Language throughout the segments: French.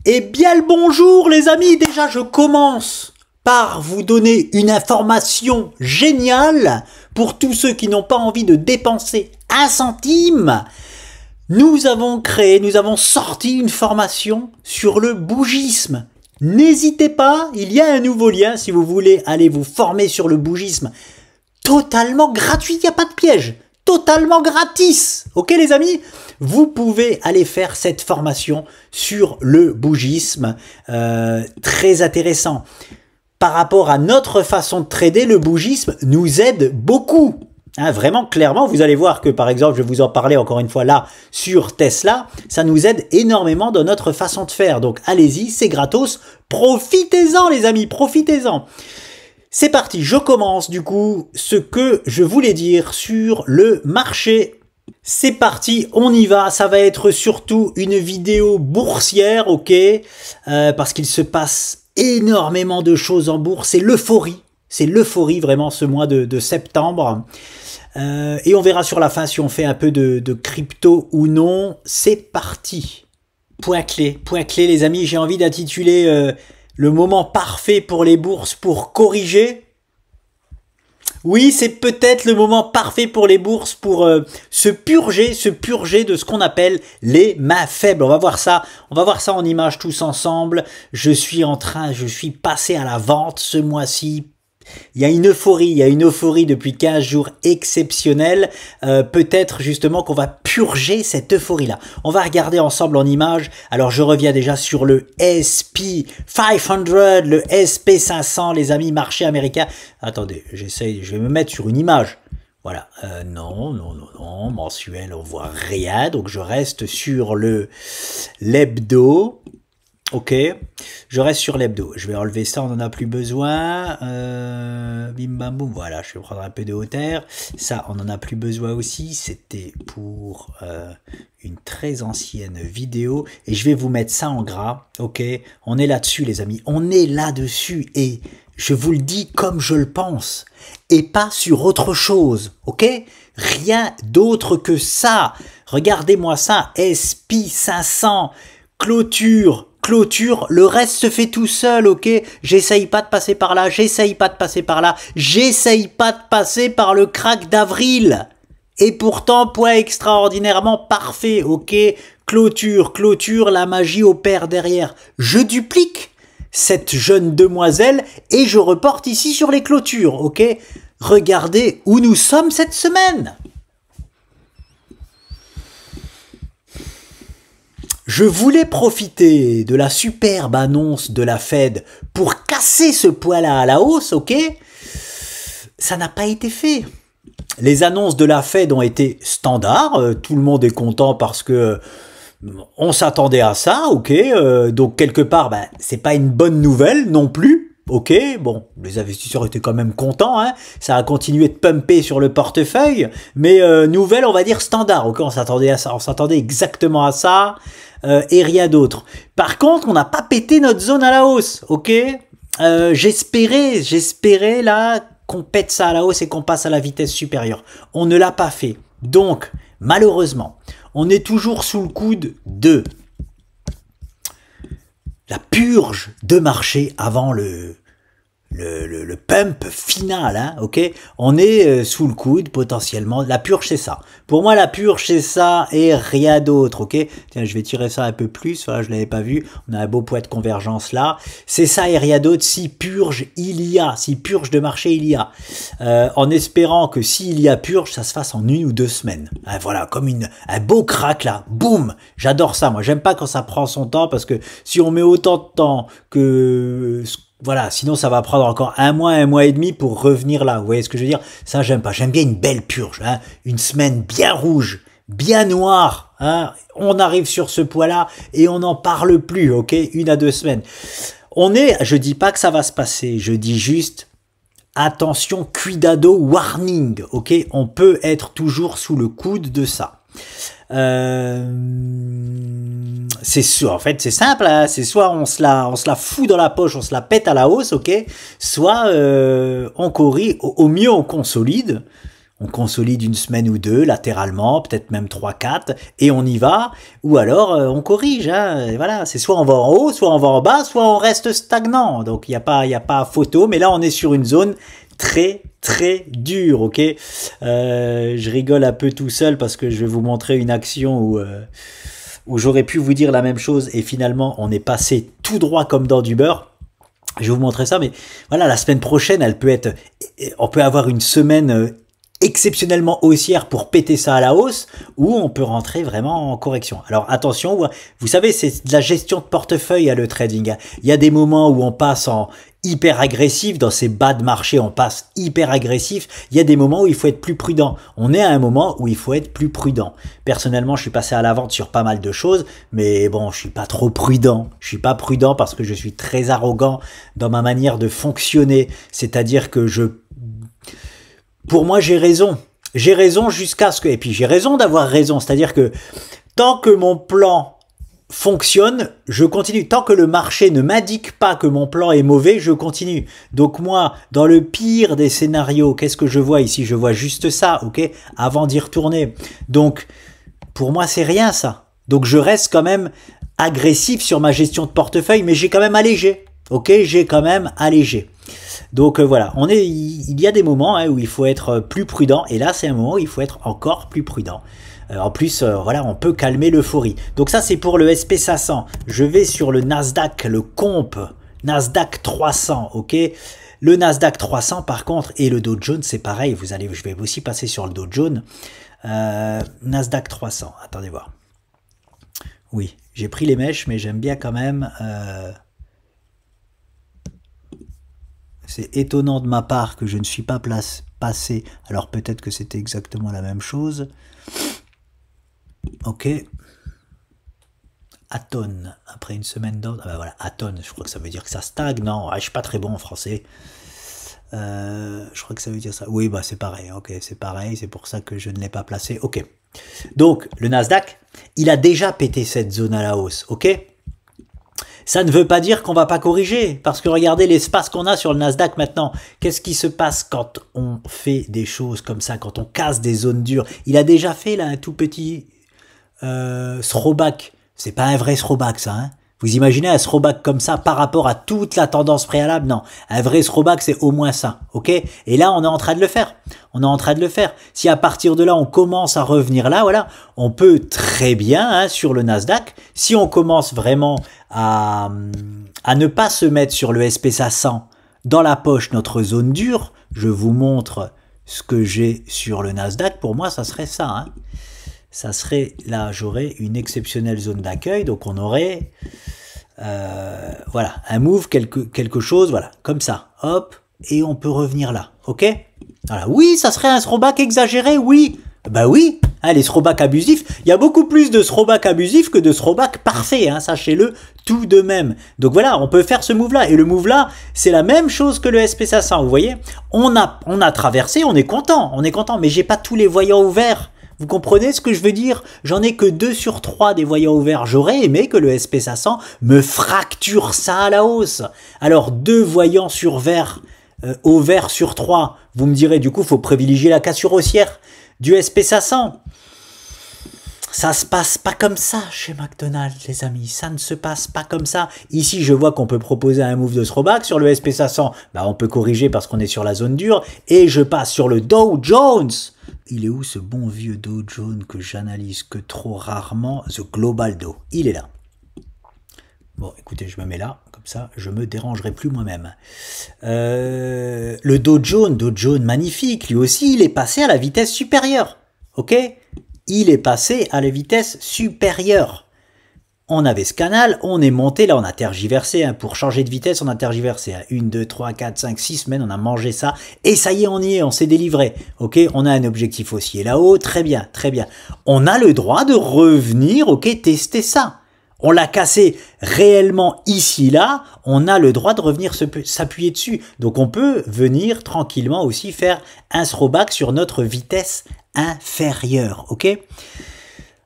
Eh bien le bonjour les amis, déjà je commence par vous donner une information géniale pour tous ceux qui n'ont pas envie de dépenser un centime. Nous avons sorti une formation sur le bougisme. N'hésitez pas, il y a un nouveau lien si vous voulez aller vous former sur le bougisme. Totalement gratuit, il n'y a pas de piège. Totalement gratis. Ok les amis? Vous pouvez aller faire cette formation sur le bougisme. Très intéressant. Par rapport à notre façon de trader, le bougisme nous aide beaucoup. Hein, vraiment, clairement, vous allez voir que, par exemple, je vais vous en parler encore une fois là sur Tesla, ça nous aide énormément dans notre façon de faire. Donc, allez-y, c'est gratos. Profitez-en, les amis, profitez-en. C'est parti, je commence du coup ce que je voulais dire sur le marché. C'est parti, on y va, ça va être surtout une vidéo boursière, ok, parce qu'il se passe énormément de choses en bourse, c'est l'euphorie vraiment ce mois de septembre. Et on verra sur la fin si on fait un peu de crypto ou non. C'est parti. Point clé les amis, j'ai envie d'intituler le moment parfait pour les bourses pour corriger. Oui, c'est peut-être le moment parfait pour les bourses pour se purger de ce qu'on appelle les mains faibles. On va voir ça en image tous ensemble. Je suis passé à la vente ce mois-ci. Il y a une euphorie depuis 15 jours exceptionnelle. Peut-être justement qu'on va purger cette euphorie-là. On va regarder ensemble en image. Alors je reviens déjà sur le SP 500, le SP 500, les amis, marché américain. Attendez, je vais me mettre sur une image. Voilà, non, mensuel, on voit rien. Donc je reste sur l'hebdo. Ok, je reste sur l'hebdo. Je vais enlever ça, on n'en a plus besoin. Bim bam boum, voilà, je vais prendre un peu de hauteur. Ça, on n'en a plus besoin aussi. C'était pour une très ancienne vidéo. Et je vais vous mettre ça en gras. Ok, on est là-dessus les amis. On est là-dessus et je vous le dis comme je le pense. Et pas sur autre chose. Ok, rien d'autre que ça. Regardez-moi ça. SP 500, clôture, le reste se fait tout seul, ok? J'essaye pas de passer par là, j'essaye pas de passer par là, j'essaye pas de passer par le crack d'avril. Et pourtant, point extraordinairement parfait, ok? Clôture, la magie opère derrière. Je duplique cette jeune demoiselle et je reporte ici sur les clôtures, ok? Regardez où nous sommes cette semaine. Je voulais profiter de la superbe annonce de la Fed pour casser ce poids-là à la hausse, ok? Ça n'a pas été fait. Les annonces de la Fed ont été standards, tout le monde est content parce que on s'attendait à ça, ok? Donc quelque part, c'est pas une bonne nouvelle non plus. Ok, bon, les investisseurs étaient quand même contents, hein, ça a continué de pumper sur le portefeuille, mais nouvelle, on va dire standard, ok, on s'attendait à ça, on s'attendait exactement à ça, et rien d'autre. Par contre, on n'a pas pété notre zone à la hausse, ok, j'espérais là qu'on pète ça à la hausse et qu'on passe à la vitesse supérieure. On ne l'a pas fait, donc malheureusement, on est toujours sous le coude de la purge de marché avant le pump final, hein, ok? On est sous le coude potentiellement. La purge c'est ça. Pour moi la purge c'est ça et rien d'autre, ok? Tiens, je vais tirer ça un peu plus. Voilà, je l'avais pas vu. On a un beau point de convergence là. C'est ça et rien d'autre. Si purge il y a, si purge de marché il y a, en espérant que s'il y a purge, ça se fasse en 1 ou 2 semaines. Hein, voilà, comme un beau crack là. Boum. J'adore ça. Moi, j'aime pas quand ça prend son temps parce que si on met autant de temps que voilà, sinon ça va prendre encore un mois et demi pour revenir là. Vous voyez ce que je veux dire? Ça, j'aime pas. J'aime bien une belle purge, hein, une semaine bien rouge, bien noire. Hein. On arrive sur ce poids-là et on n'en parle plus, ok? 1 à 2 semaines. Je dis pas que ça va se passer, je dis juste attention, cuidado, warning, ok? On peut être toujours sous le coude de ça. En fait, c'est simple, hein, c'est soit on se la fout dans la poche, on se la pète à la hausse, ok, soit on corrige, au mieux on consolide. On consolide une semaine ou deux, latéralement, peut-être même 3-4, et on y va, ou alors on corrige. Hein, et voilà, c'est soit on va en haut, soit on va en bas, soit on reste stagnant. Donc il y a pas photo, mais là on est sur une zone très dure, ok. Je rigole un peu tout seul parce que je vais vous montrer une action où j'aurais pu vous dire la même chose et finalement on est passé tout droit comme dans du beurre. Je vais vous montrer ça, mais voilà, la semaine prochaine, on peut avoir une semaine exceptionnellement haussière pour péter ça à la hausse, ou on peut rentrer vraiment en correction. Alors attention, vous savez, c'est de la gestion de portefeuille le trading. Il y a des moments où on passe en hyper agressif, dans ces bas de marché, on passe hyper agressif. Il y a des moments où il faut être plus prudent. On est à un moment où il faut être plus prudent. Personnellement, je suis passé à la vente sur pas mal de choses, mais bon, je suis pas trop prudent. Je suis pas prudent parce que je suis très arrogant dans ma manière de fonctionner. C'est-à-dire que pour moi, j'ai raison. J'ai raison jusqu'à ce que... Et puis, j'ai raison d'avoir raison. C'est-à-dire que tant que mon plan fonctionne, je continue. Tant que le marché ne m'indique pas que mon plan est mauvais, je continue. Donc moi, dans le pire des scénarios, qu'est-ce que je vois ici? Je vois juste ça, ok? Avant d'y retourner. Donc, pour moi, c'est rien ça. Donc, je reste quand même agressif sur ma gestion de portefeuille, mais j'ai quand même allégé. Ok? J'ai quand même allégé. Donc voilà, il y a des moments où il faut être plus prudent, et là c'est un moment où il faut être encore plus prudent. En plus, voilà, on peut calmer l'euphorie. Donc ça c'est pour le SP500. Je vais sur le Nasdaq, le comp, Nasdaq 300, ok. Le Nasdaq 300 par contre, et le Dow Jones c'est pareil, je vais aussi passer sur le Dow Jones. Nasdaq 300, attendez voir. Oui, j'ai pris les mèches, mais j'aime bien quand même... C'est étonnant de ma part que je ne suis pas passé. Alors peut-être que c'était exactement la même chose. Ok. Atone. Après une semaine d'ordre. Ah ben voilà, atone. Je crois que ça veut dire que ça stagne. Non, je suis pas très bon en français. Je crois que ça veut dire ça. Oui, bah c'est pareil. Ok, c'est pareil. C'est pour ça que je ne l'ai pas placé. Ok. Donc le Nasdaq, il a déjà pété cette zone à la hausse. Ok. Ça ne veut pas dire qu'on va pas corriger, parce que regardez l'espace qu'on a sur le Nasdaq maintenant. Qu'est-ce qui se passe quand on fait des choses comme ça, quand on casse des zones dures? Il a déjà fait là un tout petit throwback. C'est pas un vrai throwback ça, hein? Vous imaginez un throwback comme ça par rapport à toute la tendance préalable? Non, un vrai throwback c'est au moins ça, ok? Et là on est en train de le faire. On est en train de le faire. Si à partir de là on commence à revenir là, voilà, on peut très bien sur le Nasdaq, si on commence vraiment à ne pas se mettre sur le SP500 dans la poche notre zone dure, je vous montre ce que j'ai sur le Nasdaq, pour moi ça serait ça, hein. Ça serait, là j'aurais une exceptionnelle zone d'accueil, donc on aurait voilà, un move, quelque chose, voilà, comme ça, hop, et on peut revenir là, ok? Voilà, oui, ça serait un throwback exagéré, oui, bah oui, hein, les throwbacks abusifs, il y a beaucoup plus de throwbacks abusifs que de throwbacks parfaits, hein, sachez-le tout de même. Donc voilà, on peut faire ce move-là, et le move-là, c'est la même chose que le SP500, vous voyez? On a traversé, on est content, mais j'ai pas tous les voyants ouverts. Vous comprenez ce que je veux dire? J'en ai que 2 sur 3 des voyants ouverts. J'aurais aimé que le SP500 me fracture ça à la hausse. Alors 2 voyants sur vert, au vert sur 3. Vous me direz, du coup, il faut privilégier la cassure haussière du SP500. Ça se passe pas comme ça chez McDonald's, les amis. Ça ne se passe pas comme ça. Ici, je vois qu'on peut proposer un move de throwback. Sur le SP500, bah, on peut corriger parce qu'on est sur la zone dure. Et je passe sur le Dow Jones. Il est où ce bon vieux Dow Jones que j'analyse que trop rarement? The Global Dow. Il est là. Bon, écoutez, je me mets là. Comme ça, je me dérangerai plus moi-même. Le Dow Jones, magnifique. Lui aussi, il est passé à la vitesse supérieure. Ok? Il est passé à la vitesse supérieure. On avait ce canal, on est monté, là on a tergiversé, hein, pour changer de vitesse on a tergiversé, hein. 1, 2, 3, 4, 5, 6 semaines, on a mangé ça, et ça y est, on y est, on s'est délivré, ok, on a un objectif haussier là-haut, très bien, on a le droit de revenir, ok, tester ça, on l'a cassé réellement ici, là, on a le droit de revenir s'appuyer dessus, donc on peut venir tranquillement aussi faire un throwback sur notre vitesse inférieure, ok.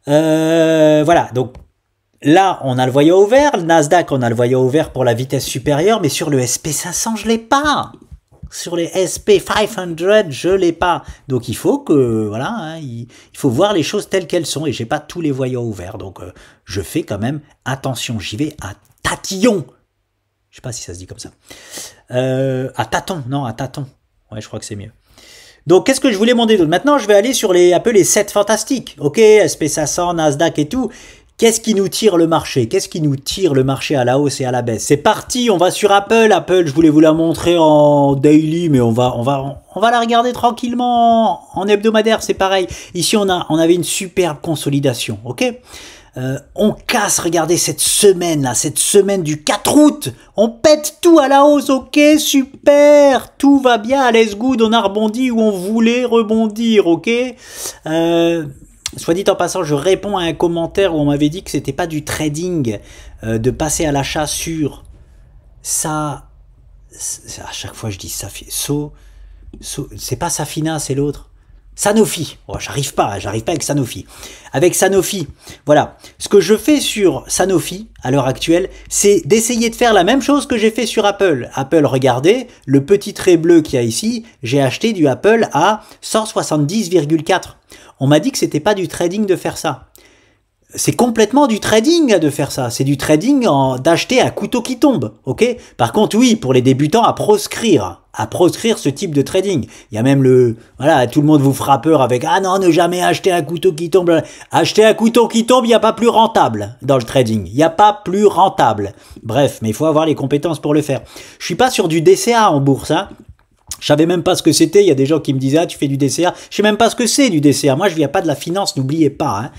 Voilà, donc là, on a le voyant ouvert. Le Nasdaq, on a le voyant ouvert pour la vitesse supérieure, mais sur le SP500, je l'ai pas. Sur les SP500, je l'ai pas. Donc il faut que, voilà, hein, il faut voir les choses telles qu'elles sont. Et j'ai pas tous les voyants ouverts. Donc je fais quand même attention. J'y vais à tatillon. Je sais pas si ça se dit comme ça. À tâton, non, à tâton. Ouais, je crois que c'est mieux. Donc, qu'est-ce que je voulais demander d'autre? Maintenant, je vais aller sur un peu les 7 fantastiques. Ok, SP500, Nasdaq et tout. Qu'est-ce qui nous tire le marché? Qu'est-ce qui nous tire le marché à la hausse et à la baisse? C'est parti, on va sur Apple. Apple, je voulais vous la montrer en daily, mais on va la regarder tranquillement en hebdomadaire, c'est pareil. Ici, on avait une superbe consolidation, ok? On casse, regardez cette semaine là, cette semaine du 4 août, on pète tout à la hausse, ok, super, tout va bien, let's good, on a rebondi où on voulait rebondir, ok. Soit dit en passant, je réponds à un commentaire où on m'avait dit que c'était pas du trading de passer à l'achat sur ça. À chaque fois je dis ça, c'est pas Safina, c'est l'autre. Sanofi, oh, j'arrive pas avec Sanofi. Avec Sanofi, voilà. Ce que je fais sur Sanofi, à l'heure actuelle, c'est d'essayer de faire la même chose que j'ai fait sur Apple. Apple, regardez, le petit trait bleu qu'il y a ici, j'ai acheté du Apple à 170,4. On m'a dit que c'était pas du trading de faire ça. C'est complètement du trading de faire ça. C'est du trading d'acheter à couteau qui tombe, ok? Par contre, oui, pour les débutants, à proscrire ce type de trading. Il y a même voilà, tout le monde vous fera peur avec, ah non, ne jamais acheter un couteau qui tombe. Acheter un couteau qui tombe, il n'y a pas plus rentable dans le trading. Il n'y a pas plus rentable. Bref, mais il faut avoir les compétences pour le faire. Je suis pas sur du DCA en bourse, hein. Je savais même pas ce que c'était. Il y a des gens qui me disaient, ah, tu fais du DCA. Je sais même pas ce que c'est du DCA. Moi, je viens pas de la finance, n'oubliez pas.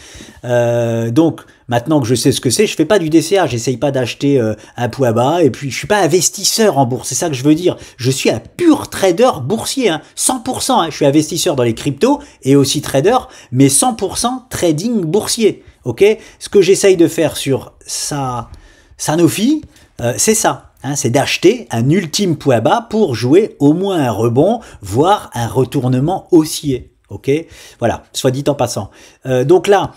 Hein. Donc, maintenant que je sais ce que c'est, je fais pas du DCA. J'essaye pas d'acheter un poids bas. Et puis, je suis pas investisseur en bourse. C'est ça que je veux dire. Je suis un pur trader boursier. Hein. 100%. Hein. Je suis investisseur dans les cryptos et aussi trader, mais 100% trading boursier. Ok. Ce que j'essaye de faire sur Sanofi, c'est ça. Hein, c'est d'acheter un ultime poids bas pour jouer au moins un rebond, voire un retournement haussier. Ok, voilà, soit dit en passant. Donc là,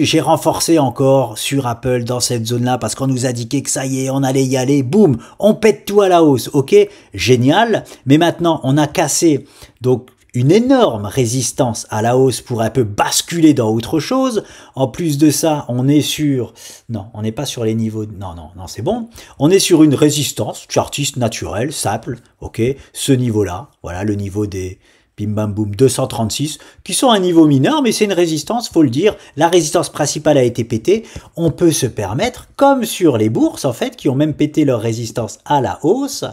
j'ai renforcé encore sur Apple dans cette zone-là parce qu'on nous a dit que ça y est, on allait y aller, boum, on pète tout à la hausse. Ok, génial. Mais maintenant, on a cassé donc une énorme résistance à la hausse pour un peu basculer dans autre chose. En plus de ça, on est sur... Non, on n'est pas sur les niveaux... Non, c'est bon. On est sur une résistance chartiste naturelle, simple, ok. Ce niveau-là, voilà, le niveau des... Bim bam boum 236, qui sont un niveau mineur, mais c'est une résistance, faut le dire. La résistance principale a été pétée. On peut se permettre, comme sur les bourses, en fait, qui ont même pété leur résistance à la hausse.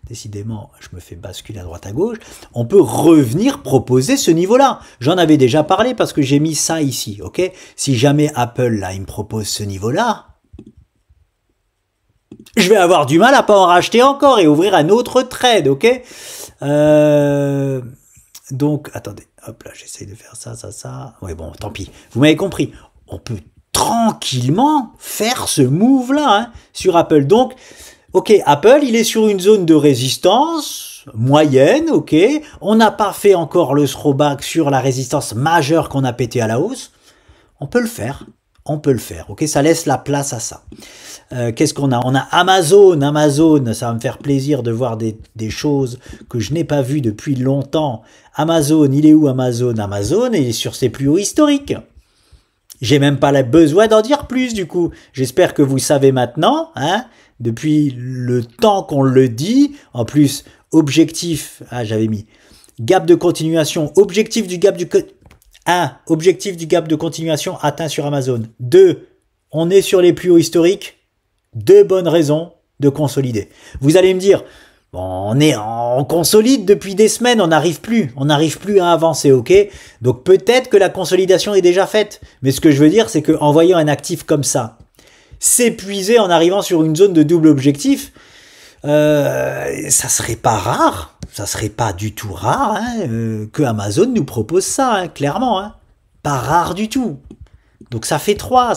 Décidément, je me fais basculer à droite à gauche. On peut revenir proposer ce niveau-là. J'en avais déjà parlé parce que j'ai mis ça ici, ok? Si jamais Apple, là, il me propose ce niveau-là, je vais avoir du mal à pas en racheter encore et ouvrir un autre trade, ok? Donc, attendez, hop là, j'essaye de faire ça. Ouais, bon, tant pis. Vous m'avez compris. On peut tranquillement faire ce move-là hein, sur Apple. Donc, ok, Apple, il est sur une zone de résistance moyenne, ok. On n'a pas fait encore le throwback sur la résistance majeure qu'on a pété à la hausse. On peut le faire. Ok, ça laisse la place à ça. Qu'est-ce qu'on a? On a Amazon, ça va me faire plaisir de voir des choses que je n'ai pas vues depuis longtemps. Amazon, il est où Amazon? Amazon, il est sur ses plus hauts historiques. J'ai même pas besoin d'en dire plus du coup. J'espère que vous savez maintenant, hein, depuis le temps qu'on le dit. En plus, objectif, j'avais mis gap de continuation, objectif du gap de continuation atteint sur Amazon. 2, on est sur les plus hauts historiques. 2 bonnes raisons de consolider. Vous allez me dire, bon, on consolide depuis des semaines, on n'arrive plus à avancer, ok? Donc peut-être que la consolidation est déjà faite. Mais ce que je veux dire, c'est qu'en voyant un actif comme ça s'épuiser en arrivant sur une zone de double objectif, ça serait pas rare, ça serait pas du tout rare hein, que Amazon nous propose ça, hein, clairement. Hein. Pas rare du tout. Donc ça fait 3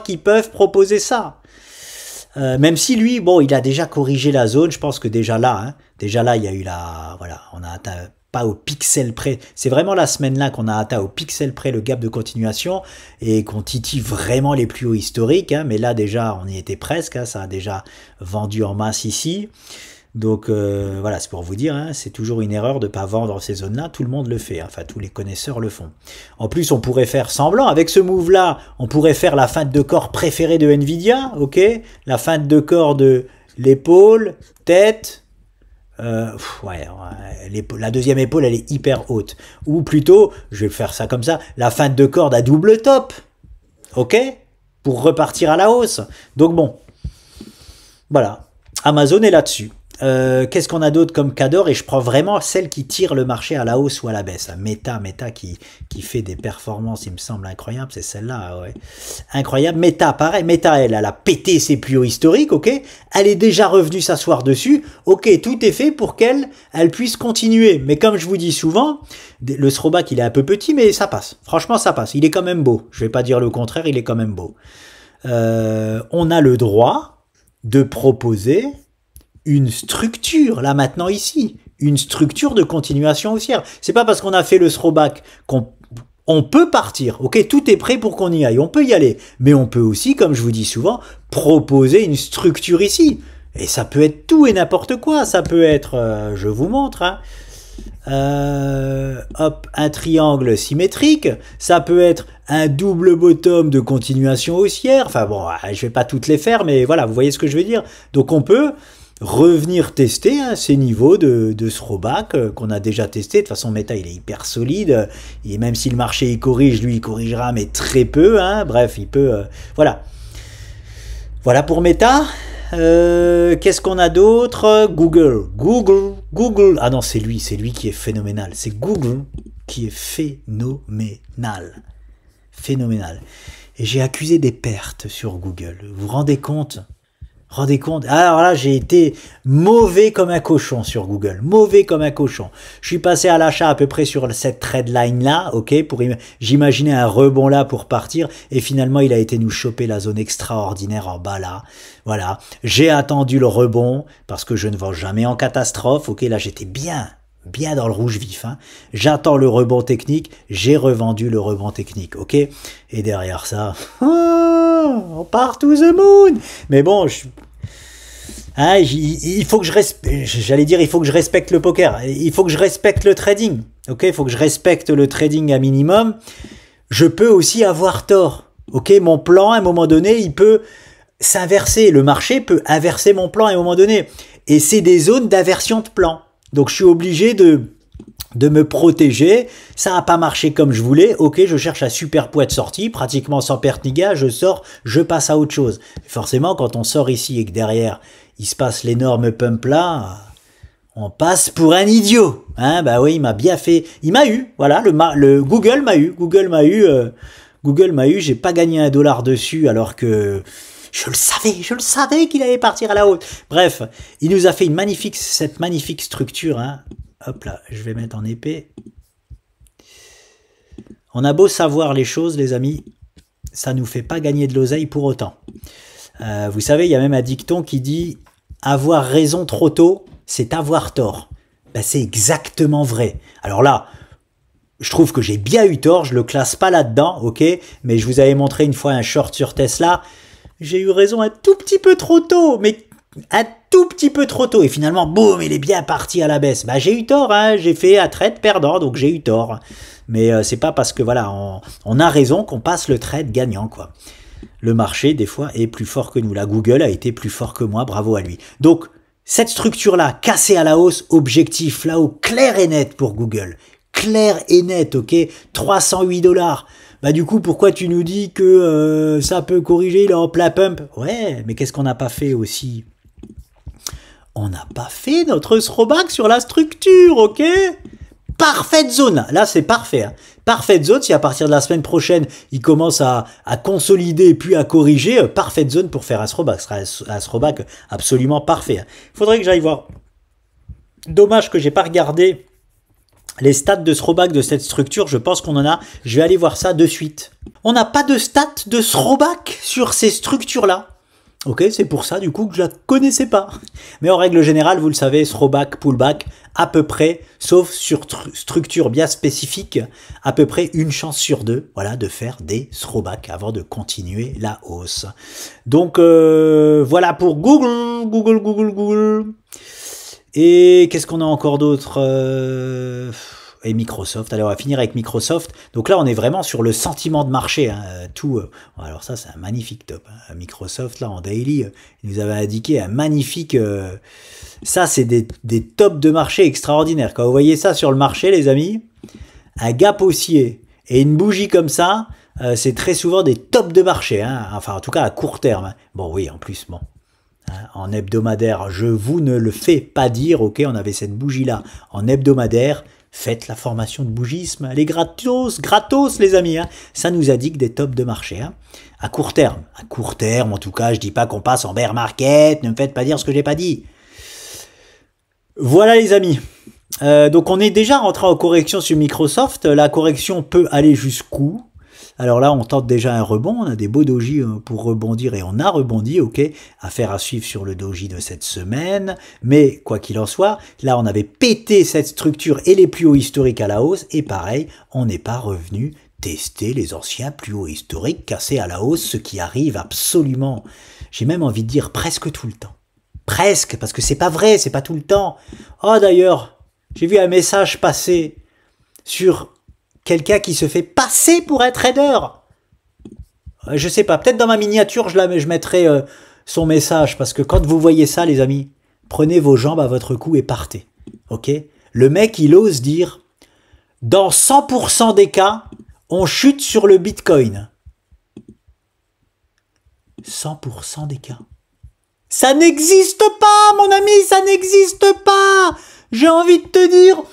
qui peuvent proposer ça. Même si lui, bon, il a déjà corrigé la zone, je pense que déjà là, il y a eu voilà, on a atteint pas au pixel près. C'est vraiment la semaine là qu'on a atteint au pixel près le gap de continuation et qu'on titille vraiment les plus hauts historiques. Hein, mais là déjà, on y était presque. Hein, ça a déjà vendu en masse ici. Donc voilà, c'est pour vous dire, hein, c'est toujours une erreur de ne pas vendre ces zones-là. Tout le monde le fait. Hein, enfin, tous les connaisseurs le font. En plus, on pourrait faire semblant. Avec ce move-là, on pourrait faire la feinte de corps préférée de Nvidia. Ok, la feinte de corps de l'épaule, tête. La deuxième épaule elle est hyper haute, ou plutôt je vais faire ça comme ça, la feinte de corde à double top, ok, pour repartir à la hausse. Donc bon, voilà, Amazon est là-dessus. Qu'est-ce qu'on a d'autre comme cadre? Et je prends vraiment celle qui tire le marché à la hausse ou à la baisse. Meta qui fait des performances, il me semble, incroyables. C'est celle-là, ouais. Incroyable. Meta, pareil. Meta, elle a pété ses plus hauts historiques, ok. Elle est déjà revenue s'asseoir dessus. Ok, tout est fait pour qu'elle puisse continuer. Mais comme je vous dis souvent, le throwback, il est un peu petit, mais ça passe. Franchement, ça passe. Il est quand même beau. Je vais pas dire le contraire, il est quand même beau. On a le droit de proposer une structure, là maintenant ici, une structure de continuation haussière. C'est pas parce qu'on a fait le throwback qu'on peut partir, ok, tout est prêt pour qu'on y aille, on peut y aller, mais on peut aussi, comme je vous dis souvent, proposer une structure ici, et ça peut être tout et n'importe quoi, ça peut être, je vous montre, hein, hop, un triangle symétrique, ça peut être un double bottom de continuation haussière, enfin bon, je vais pas toutes les faire, mais voilà, vous voyez ce que je veux dire, donc on peut revenir tester hein, ces niveaux de throwback qu'on a déjà testé. De toute façon, Meta, il est hyper solide. Et même si le marché il corrige, lui, il corrigera, mais très peu. Hein. Bref, il peut... voilà. Voilà pour Meta. Qu'est-ce qu'on a d'autre? Google. Ah non, c'est lui qui est phénoménal. C'est Google qui est phénoménal. Phénoménal. Et j'ai accusé des pertes sur Google. Vous vous rendez compte? Alors là, j'ai été mauvais comme un cochon sur Google. Mauvais comme un cochon. Je suis passé à l'achat à peu près sur cette trade line là, ok, j'imaginais un rebond là pour partir, et finalement, il a été nous choper la zone extraordinaire en bas là. Voilà. J'ai attendu le rebond, parce que je ne vends jamais en catastrophe, ok, là, j'étais bien dans le rouge vif, hein. J'attends le rebond technique, j'ai revendu le rebond technique, ok. Et derrière ça, on part to the moon. Mais bon, hein, il faut que je respecte, j'allais dire, il faut que je respecte le poker, il faut que je respecte le trading, ok. Il faut que je respecte le trading à minimum. Je peux aussi avoir tort, ok. Mon plan, à un moment donné, il peut s'inverser. Le marché peut inverser mon plan à un moment donné. Et c'est des zones d'aversion de plan. Donc je suis obligé de me protéger. Ça n'a pas marché comme je voulais. Ok, je cherche un super poids de sortie, pratiquement sans perte ni gain. Je sors, je passe à autre chose. Forcément, quand on sort ici et que derrière, il se passe l'énorme pump là, on passe pour un idiot. Hein, bah oui, il m'a bien fait. Il m'a eu. Voilà, le Google m'a eu. Google m'a eu. J'ai pas gagné $1 dessus alors que... Je le savais qu'il allait partir à la haute. Bref, il nous a fait cette magnifique structure. Hein. Hop là, je vais mettre en épée. On a beau savoir les choses, les amis, ça nous fait pas gagner de l'oseille pour autant. Vous savez, il y a même un dicton qui dit « Avoir raison trop tôt, c'est avoir tort ». Ben, c'est exactement vrai. Alors là, je trouve que j'ai bien eu tort, je le classe pas là-dedans, ok. Mais je vous avais montré une fois un short sur Tesla. J'ai eu raison un tout petit peu trop tôt, mais un tout petit peu trop tôt. Et finalement, boum, il est bien parti à la baisse. Bah, j'ai eu tort, hein, j'ai fait un trade perdant, donc j'ai eu tort. Mais c'est pas parce que voilà, on a raison qu'on passe le trade gagnant, quoi. Le marché, des fois, est plus fort que nous. La Google a été plus fort que moi, bravo à lui. Donc, cette structure-là, cassée à la hausse, objectif là-haut, clair et net pour Google. Clair et net, ok, $308. Bah du coup, pourquoi tu nous dis que ça peut corriger, il est en plein pump? Ouais, mais qu'est-ce qu'on n'a pas fait aussi? On n'a pas fait notre throwback sur la structure, ok? Parfaite zone, là c'est parfait. Hein. Parfaite zone, si à partir de la semaine prochaine, il commence à consolider puis à corriger, parfaite zone pour faire un throwback. Ce sera un throwback absolument parfait. Hein. Faudrait que j'aille voir. Dommage que j'ai pas regardé les stats de throwback de cette structure, je pense qu'on en a. Je vais aller voir ça de suite. On n'a pas de stats de throwback sur ces structures-là. Ok, c'est pour ça du coup que je la connaissais pas. Mais en règle générale, vous le savez, throwback, pullback, à peu près, sauf sur structure bien spécifique, à peu près une chance sur deux, voilà, de faire des throwbacks avant de continuer la hausse. Donc voilà pour Google. Et qu'est-ce qu'on a encore d'autre et Microsoft. Alors on va finir avec Microsoft. Donc là on est vraiment sur le sentiment de marché. Hein, alors ça c'est un magnifique top. Hein. Microsoft là en daily, il nous avait indiqué un magnifique. Ça c'est des tops de marché extraordinaires. Quand vous voyez ça sur le marché les amis, un gap haussier et une bougie comme ça, c'est très souvent des tops de marché. Hein. Enfin en tout cas à court terme. Hein. Bon oui en plus bon. En hebdomadaire, je vous ne le fais pas dire, ok, on avait cette bougie-là en hebdomadaire, faites la formation de bougisme, elle est gratos les amis, hein. Ça nous indique des tops de marché, hein. À court terme, en tout cas, je dis pas qu'on passe en bear market, ne me faites pas dire ce que j'ai pas dit. Voilà les amis, donc on est déjà rentré en correction sur Microsoft, la correction peut aller jusqu'où ? Alors là, on tente déjà un rebond, on a des beaux dojis pour rebondir et on a rebondi, ok, affaire à suivre sur le doji de cette semaine, mais quoi qu'il en soit, là on avait pété cette structure et les plus hauts historiques à la hausse, et pareil, on n'est pas revenu tester les anciens plus hauts historiques cassés à la hausse, ce qui arrive absolument, j'ai même envie de dire presque tout le temps. Presque, parce que c'est pas vrai, c'est pas tout le temps. Oh d'ailleurs, j'ai vu un message passer sur quelqu'un qui se fait passer pour un trader. Je sais pas, peut-être dans ma miniature, je mettrai son message, parce que quand vous voyez ça, les amis, prenez vos jambes à votre cou et partez. Ok ? Le mec, il ose dire, dans 100% des cas, on chute sur le Bitcoin. 100% des cas. Ça n'existe pas, mon ami, ça n'existe pas. J'ai envie de te dire...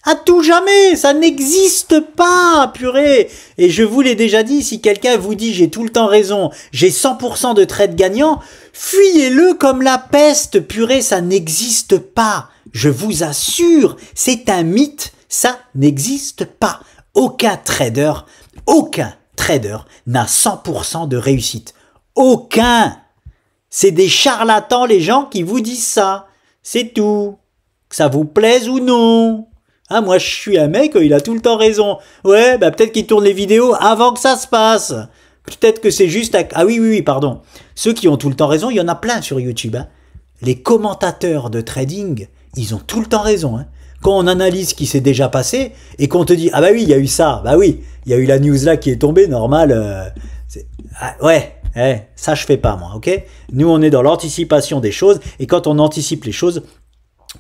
À tout jamais, ça n'existe pas, purée. Et je vous l'ai déjà dit, si quelqu'un vous dit j'ai tout le temps raison, j'ai 100% de trades gagnants, fuyez-le comme la peste, purée, ça n'existe pas. Je vous assure, c'est un mythe, ça n'existe pas. Aucun trader n'a 100% de réussite. Aucun. C'est des charlatans les gens qui vous disent ça. C'est tout. Que ça vous plaise ou non. Ah, moi, je suis un mec, il a tout le temps raison. Ouais, bah peut-être qu'il tourne les vidéos avant que ça se passe. Peut-être que c'est juste... Ah oui, pardon. Ceux qui ont tout le temps raison, il y en a plein sur YouTube. Hein. Les commentateurs de trading, ils ont tout le temps raison. Hein. Quand on analyse ce qui s'est déjà passé et qu'on te dit « Ah bah oui, il y a eu ça. Bah oui, il y a eu la news là qui est tombée, normal. Ça je fais pas moi, ok ? Nous, on est dans l'anticipation des choses et quand on anticipe les choses...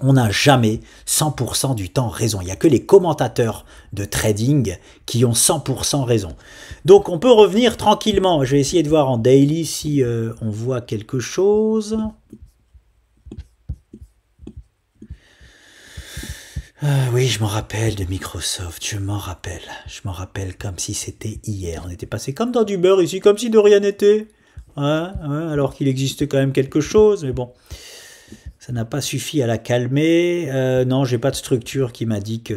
On n'a jamais 100% du temps raison. Il n'y a que les commentateurs de trading qui ont 100% raison. Donc on peut revenir tranquillement. Je vais essayer de voir en daily si on voit quelque chose. Oui, je m'en rappelle de Microsoft. Je m'en rappelle comme si c'était hier. On était passé comme dans du beurre ici, comme si de rien n'était. Alors qu'il existe quand même quelque chose, mais bon... Ça n'a pas suffi à la calmer. Non, j'ai pas de structure qui m'indique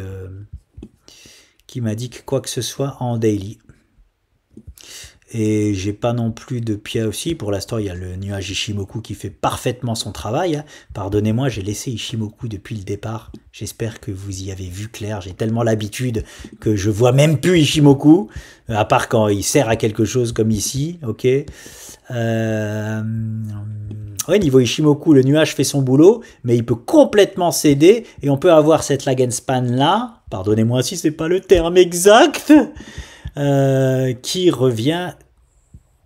quoi que ce soit en daily. Et j'ai pas non plus de pied aussi. Pour l'instant, il y a le nuage Ishimoku qui fait parfaitement son travail. Hein. Pardonnez-moi, j'ai laissé Ishimoku depuis le départ. J'espère que vous y avez vu clair. J'ai tellement l'habitude que je vois même plus Ishimoku, à part quand il sert à quelque chose comme ici. Ok. Ouais, niveau Ishimoku, le nuage fait son boulot, mais il peut complètement céder et on peut avoir cette lag and span là, pardonnez-moi si c'est pas le terme exact, qui revient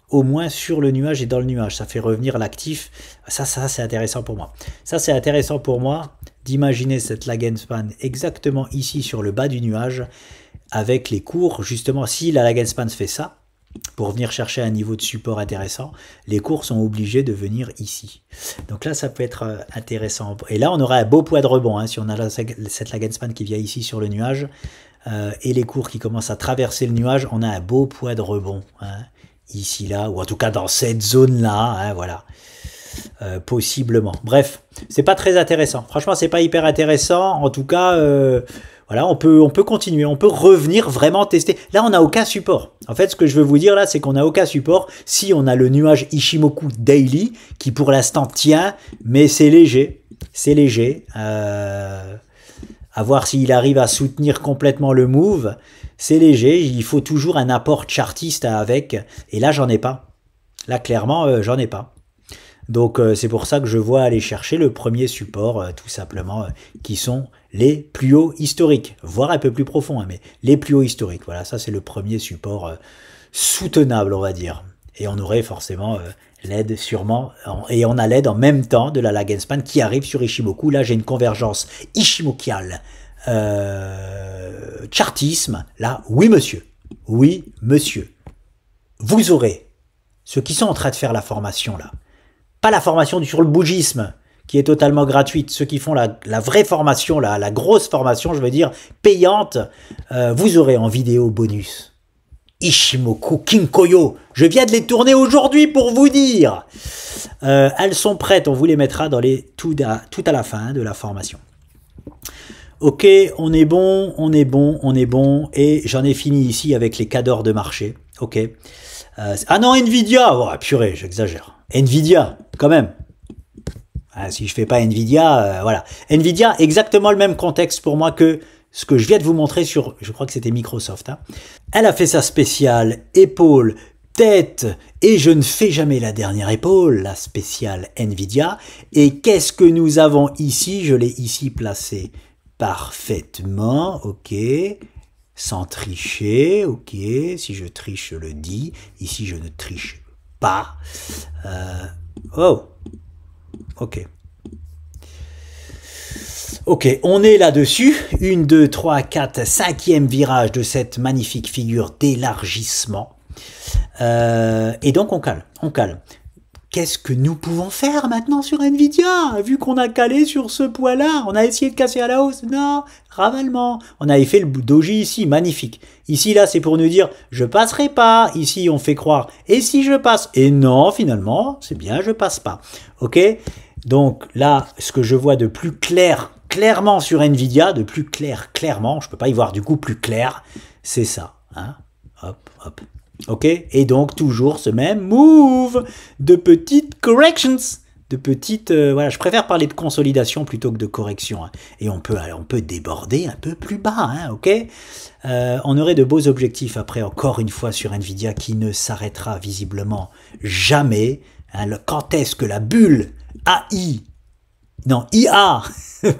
au moins sur le nuage et dans le nuage. Ça fait revenir l'actif. Ça c'est intéressant pour moi. Ça c'est intéressant pour moi d'imaginer cette lag and span exactement ici sur le bas du nuage avec les cours. Justement, si la lag and span fait ça, pour venir chercher un niveau de support intéressant, les cours sont obligés de venir ici. Donc là, ça peut être intéressant. Et là, on aura un beau poids de rebond. Hein, si on a cette lag and span qui vient ici sur le nuage, et les cours qui commencent à traverser le nuage, on a un beau poids de rebond. Hein, ici, là, ou en tout cas dans cette zone-là. Hein, voilà. Possiblement. Bref, c'est pas très intéressant. Franchement, c'est pas hyper intéressant. En tout cas... Voilà, on peut continuer, on peut revenir vraiment tester. Là, on n'a aucun support. En fait, ce que je veux vous dire là, c'est qu'on n'a aucun support. Si on a le nuage Ichimoku Daily, qui pour l'instant tient, mais c'est léger. C'est léger. À voir s'il arrive à soutenir complètement le move. C'est léger, il faut toujours un apport chartiste avec. Et là, j'en ai pas. Là, clairement, j'en ai pas. Donc, c'est pour ça que je vois aller chercher le premier support, tout simplement, qui sont les plus hauts historiques, voire un peu plus profonds, hein, mais les plus hauts historiques. Voilà, ça, c'est le premier support soutenable, on va dire. Et on aurait forcément l'aide sûrement, et on a l'aide en même temps de la Lagenspan qui arrive sur Ichimoku. Là, j'ai une convergence Ichimokiale, chartisme. Là, oui, monsieur. Oui, monsieur. Vous aurez ceux qui sont en train de faire la formation, là. Pas la formation sur le bougisme, qui est totalement gratuite. Ceux qui font la vraie formation, la grosse formation, je veux dire, payante, vous aurez en vidéo bonus Ichimoku Kinkoyo. Je viens de les tourner aujourd'hui pour vous dire. Elles sont prêtes, on vous les mettra dans tout à la fin de la formation. Ok, on est bon, on est bon, on est bon. Et j'en ai fini ici avec les cadors de marché. Ok. Ah non, Nvidia, oh, purée, j'exagère. Nvidia, quand même. Ah, si je fais pas Nvidia, voilà. Nvidia, exactement le même contexte pour moi que ce que je viens de vous montrer sur, je crois que c'était Microsoft. Hein. Elle a fait sa spéciale épaule, tête, et je ne fais jamais la dernière épaule, la spéciale Nvidia. Et qu'est-ce que nous avons ici? Je l'ai ici placé parfaitement, ok. Sans tricher, ok. Si je triche, je le dis. Ici, je ne triche pas. Oh, ok. Ok, on est là-dessus. 1, 2, 3, 4, 5e virage de cette magnifique figure d'élargissement. Et donc, on cale, on cale. Qu'est-ce que nous pouvons faire maintenant sur Nvidia? Vu qu'on a calé sur ce point-là, on a essayé de casser à la hausse. Non, ravalement. On avait fait le doji ici, magnifique. Ici, là, c'est pour nous dire, je passerai pas. Ici, on fait croire, et si je passe? Et non, finalement, c'est bien, je passe pas. Ok? Donc là, ce que je vois de plus clair, clairement sur Nvidia, de plus clair, clairement, je peux pas y voir du coup plus clair, c'est ça. Hein? Hop, hop. Ok, et donc toujours ce même move de petites corrections, de petites, voilà, je préfère parler de consolidation plutôt que de correction. Hein. Et on peut déborder un peu plus bas, hein, ok. On aurait de beaux objectifs après, encore une fois sur Nvidia, qui ne s'arrêtera visiblement jamais. Hein, quand est-ce que la bulle IA,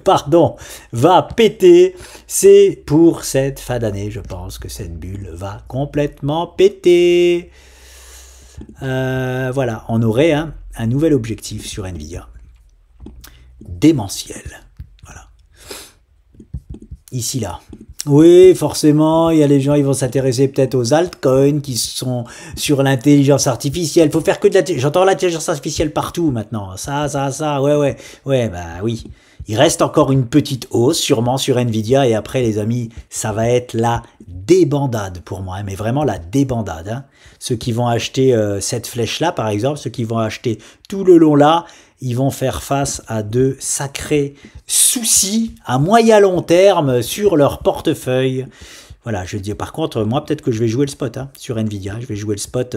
pardon, va péter? C'est pour cette fin d'année, je pense que cette bulle va complètement péter. Voilà, on aurait un nouvel objectif sur Nvidia. Démentiel. Voilà. Ici, là. Oui, forcément, il y a les gens, ils vont s'intéresser peut-être aux altcoins qui sont sur l'intelligence artificielle. Faut faire que de j'entends l'intelligence artificielle partout maintenant. Ça, ouais, bah oui. Il reste encore une petite hausse, sûrement sur Nvidia, et après, les amis, ça va être la débandade pour moi, hein, mais vraiment la débandade. Hein. Ceux qui vont acheter cette flèche-là, par exemple, ceux qui vont acheter tout le long là, ils vont faire face à de sacrés soucis à moyen long terme sur leur portefeuille. Voilà, je dis par contre, moi peut-être que je vais jouer le spot hein, sur Nvidia. Je vais jouer le spot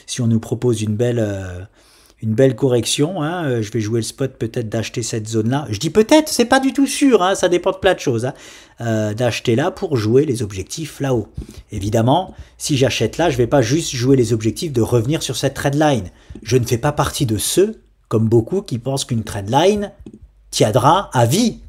si on nous propose une belle correction. Hein, je vais jouer le spot peut-être d'acheter cette zone-là. Je dis peut-être, c'est pas du tout sûr, hein, ça dépend de plein de choses. Hein, d'acheter là pour jouer les objectifs là-haut. Évidemment, si j'achète là, je vais pas juste jouer les objectifs de revenir sur cette trendline. Je ne fais pas partie de ceux comme beaucoup qui pensent qu'une trendline tiendra à vie.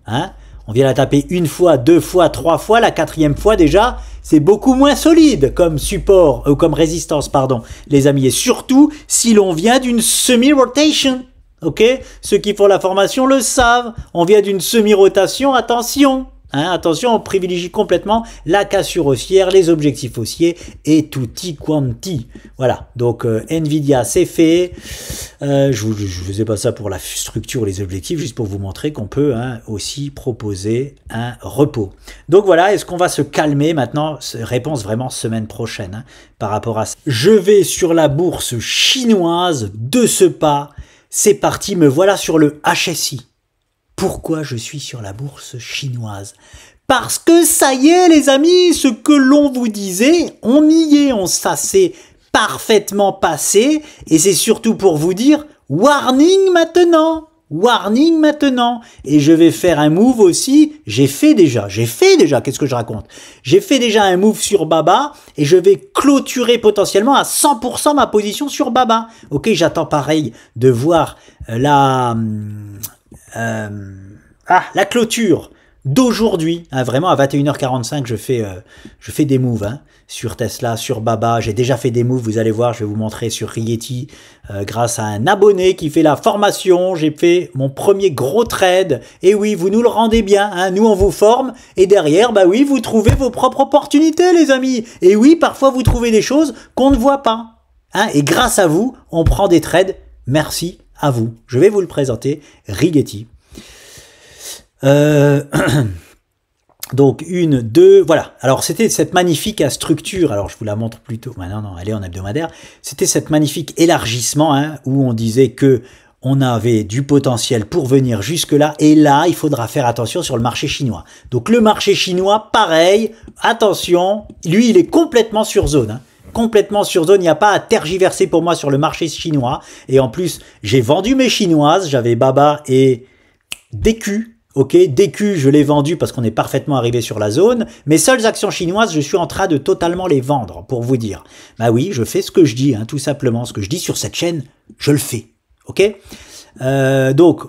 Hein? On vient la taper une fois, deux fois, trois fois, la quatrième fois déjà, c'est beaucoup moins solide comme support, comme résistance, pardon, les amis. Et surtout, si l'on vient d'une semi-rotation, ok? Ceux qui font la formation le savent, on vient d'une semi-rotation, attention. Hein, attention, on privilégie complètement la cassure haussière, les objectifs haussiers et tutti quanti. Voilà, donc Nvidia c'est fait. Je ne faisais pas ça pour la structure, les objectifs, juste pour vous montrer qu'on peut hein, aussi proposer un repos. Donc voilà, est-ce qu'on va se calmer maintenant? Réponse vraiment semaine prochaine hein, par rapport à ça. Je vais sur la bourse chinoise de ce pas. C'est parti, me voilà sur le HSI. Pourquoi je suis sur la bourse chinoise? Parce que ça y est, les amis, ce que l'on vous disait, on y est, ça s'est parfaitement passé. Et c'est surtout pour vous dire, warning maintenant. Warning maintenant. Et je vais faire un move aussi. J'ai fait déjà, qu'est-ce que je raconte? J'ai fait déjà un move sur Baba et je vais clôturer potentiellement à 100% ma position sur Baba. Ok, j'attends pareil de voir la clôture d'aujourd'hui. Hein, vraiment à 21h45, je fais des moves hein, sur Tesla, sur Baba. J'ai déjà fait des moves, vous allez voir, je vais vous montrer sur Rigetti. Grâce à un abonné qui fait la formation, j'ai fait mon premier gros trade. Et oui, vous nous le rendez bien, hein, nous on vous forme. Et derrière, bah oui, vous trouvez vos propres opportunités, les amis. Et oui, parfois vous trouvez des choses qu'on ne voit pas. Hein, et grâce à vous, on prend des trades. Merci à vous. Je vais vous le présenter, Rigetti. Donc une, deux, voilà. Alors c'était cette magnifique structure, alors je vous la montre plutôt, non, elle est en hebdomadaire. C'était cette magnifique élargissement hein, où on disait que on avait du potentiel pour venir jusque là. Et là, il faudra faire attention sur le marché chinois. Donc le marché chinois, pareil, attention, lui il est complètement sur zone. Hein. Complètement sur zone, il n'y a pas à tergiverser pour moi sur le marché chinois. Et en plus, j'ai vendu mes chinoises, j'avais Baba et DQ. Ok, DQ, je l'ai vendu parce qu'on est parfaitement arrivé sur la zone. Mes seules actions chinoises, je suis en train de totalement les vendre, pour vous dire. Bah oui, je fais ce que je dis, hein, tout simplement. Ce que je dis sur cette chaîne, je le fais. Ok, donc,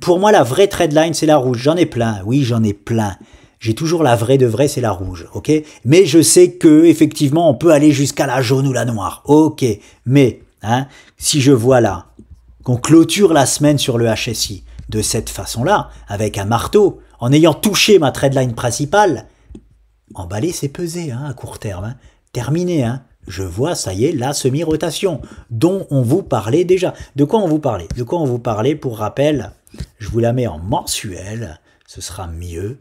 pour moi, la vraie trade line, c'est la rouge. J'en ai plein. Oui, j'en ai plein. J'ai toujours la vraie de vraie, c'est la rouge. Ok, mais je sais que effectivement, on peut aller jusqu'à la jaune ou la noire. Ok, mais hein, si je vois là qu'on clôture la semaine sur le HSI, de cette façon-là, avec un marteau, en ayant touché ma trade line principale, emballer c'est peser hein, à court terme, hein. Terminé. Hein. Je vois, ça y est, la semi-rotation, dont on vous parlait déjà. De quoi on vous parlait? De quoi on vous parlait? Pour rappel, je vous la mets en mensuel, ce sera mieux.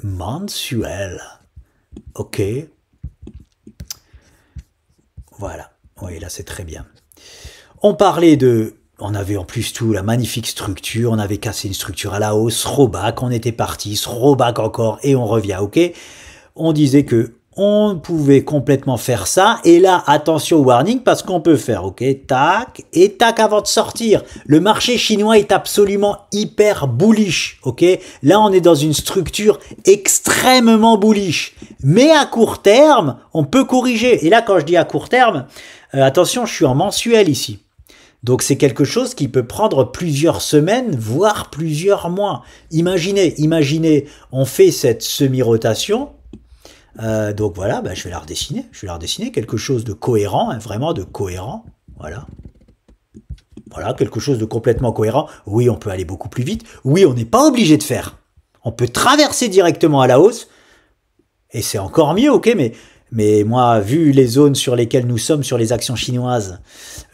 Mensuel. Ok. Voilà. Oui, là c'est très bien. On parlait de... On avait en plus tout, la magnifique structure, on avait cassé une structure à la hausse, throwback, on était parti, throwback encore, et on revient, ok. On disait que on pouvait complètement faire ça, et là, attention au warning, parce qu'on peut faire, ok, tac, et tac avant de sortir. Le marché chinois est absolument hyper bullish, ok. Là, on est dans une structure extrêmement bullish, mais à court terme, on peut corriger. Et là, quand je dis à court terme, attention, je suis en mensuel ici. Donc c'est quelque chose qui peut prendre plusieurs semaines, voire plusieurs mois. Imaginez, on fait cette semi-rotation. Donc voilà, ben, je vais la redessiner. Quelque chose de cohérent, hein, vraiment de cohérent. Voilà. Voilà, quelque chose de complètement cohérent. Oui, on peut aller beaucoup plus vite. Oui, on n'est pas obligé de faire. On peut traverser directement à la hausse. Et c'est encore mieux, ok, mais moi, vu les zones sur lesquelles nous sommes sur les actions chinoises,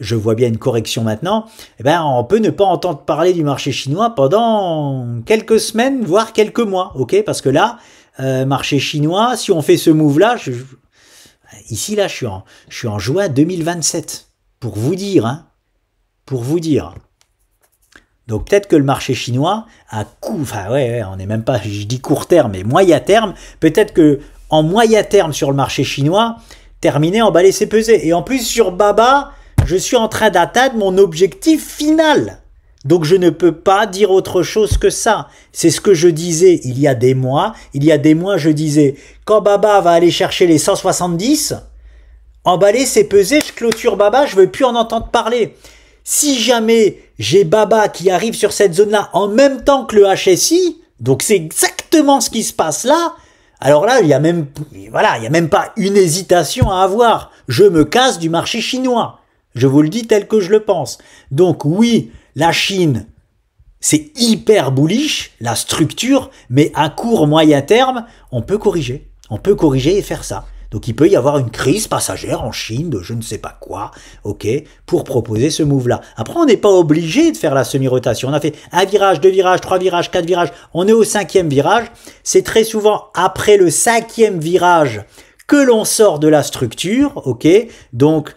je vois bien une correction maintenant, eh ben, on peut ne pas entendre parler du marché chinois pendant quelques semaines, voire quelques mois, ok? Parce que là, marché chinois, si on fait ce move-là, ici, là, je suis en juin 2027, pour vous dire, hein, pour vous dire. Donc peut-être que le marché chinois, on n'est même pas, je dis court terme, mais moyen terme, peut-être que en moyen terme sur le marché chinois, terminé, emballer, c'est peser. Et en plus, sur Baba, je suis en train d'atteindre mon objectif final. Donc, je ne peux pas dire autre chose que ça. C'est ce que je disais il y a des mois. Il y a des mois, je disais, quand Baba va aller chercher les 170, emballer, c'est peser, je clôture Baba, je veux plus en entendre parler. Si jamais j'ai Baba qui arrive sur cette zone-là en même temps que le HSI, donc c'est exactement ce qui se passe là, alors là, il y a même pas une hésitation à avoir. Je me casse du marché chinois. Je vous le dis tel que je le pense. Donc oui, la Chine, c'est hyper bullish, la structure, mais à court, moyen terme, on peut corriger. On peut corriger et faire ça. Donc il peut y avoir une crise passagère en Chine de je ne sais pas quoi, ok, pour proposer ce move-là. Après, on n'est pas obligé de faire la semi-rotation. On a fait un virage, deux virages, trois virages, quatre virages. On est au 5e virage. C'est très souvent après le 5e virage que l'on sort de la structure, ok. Donc,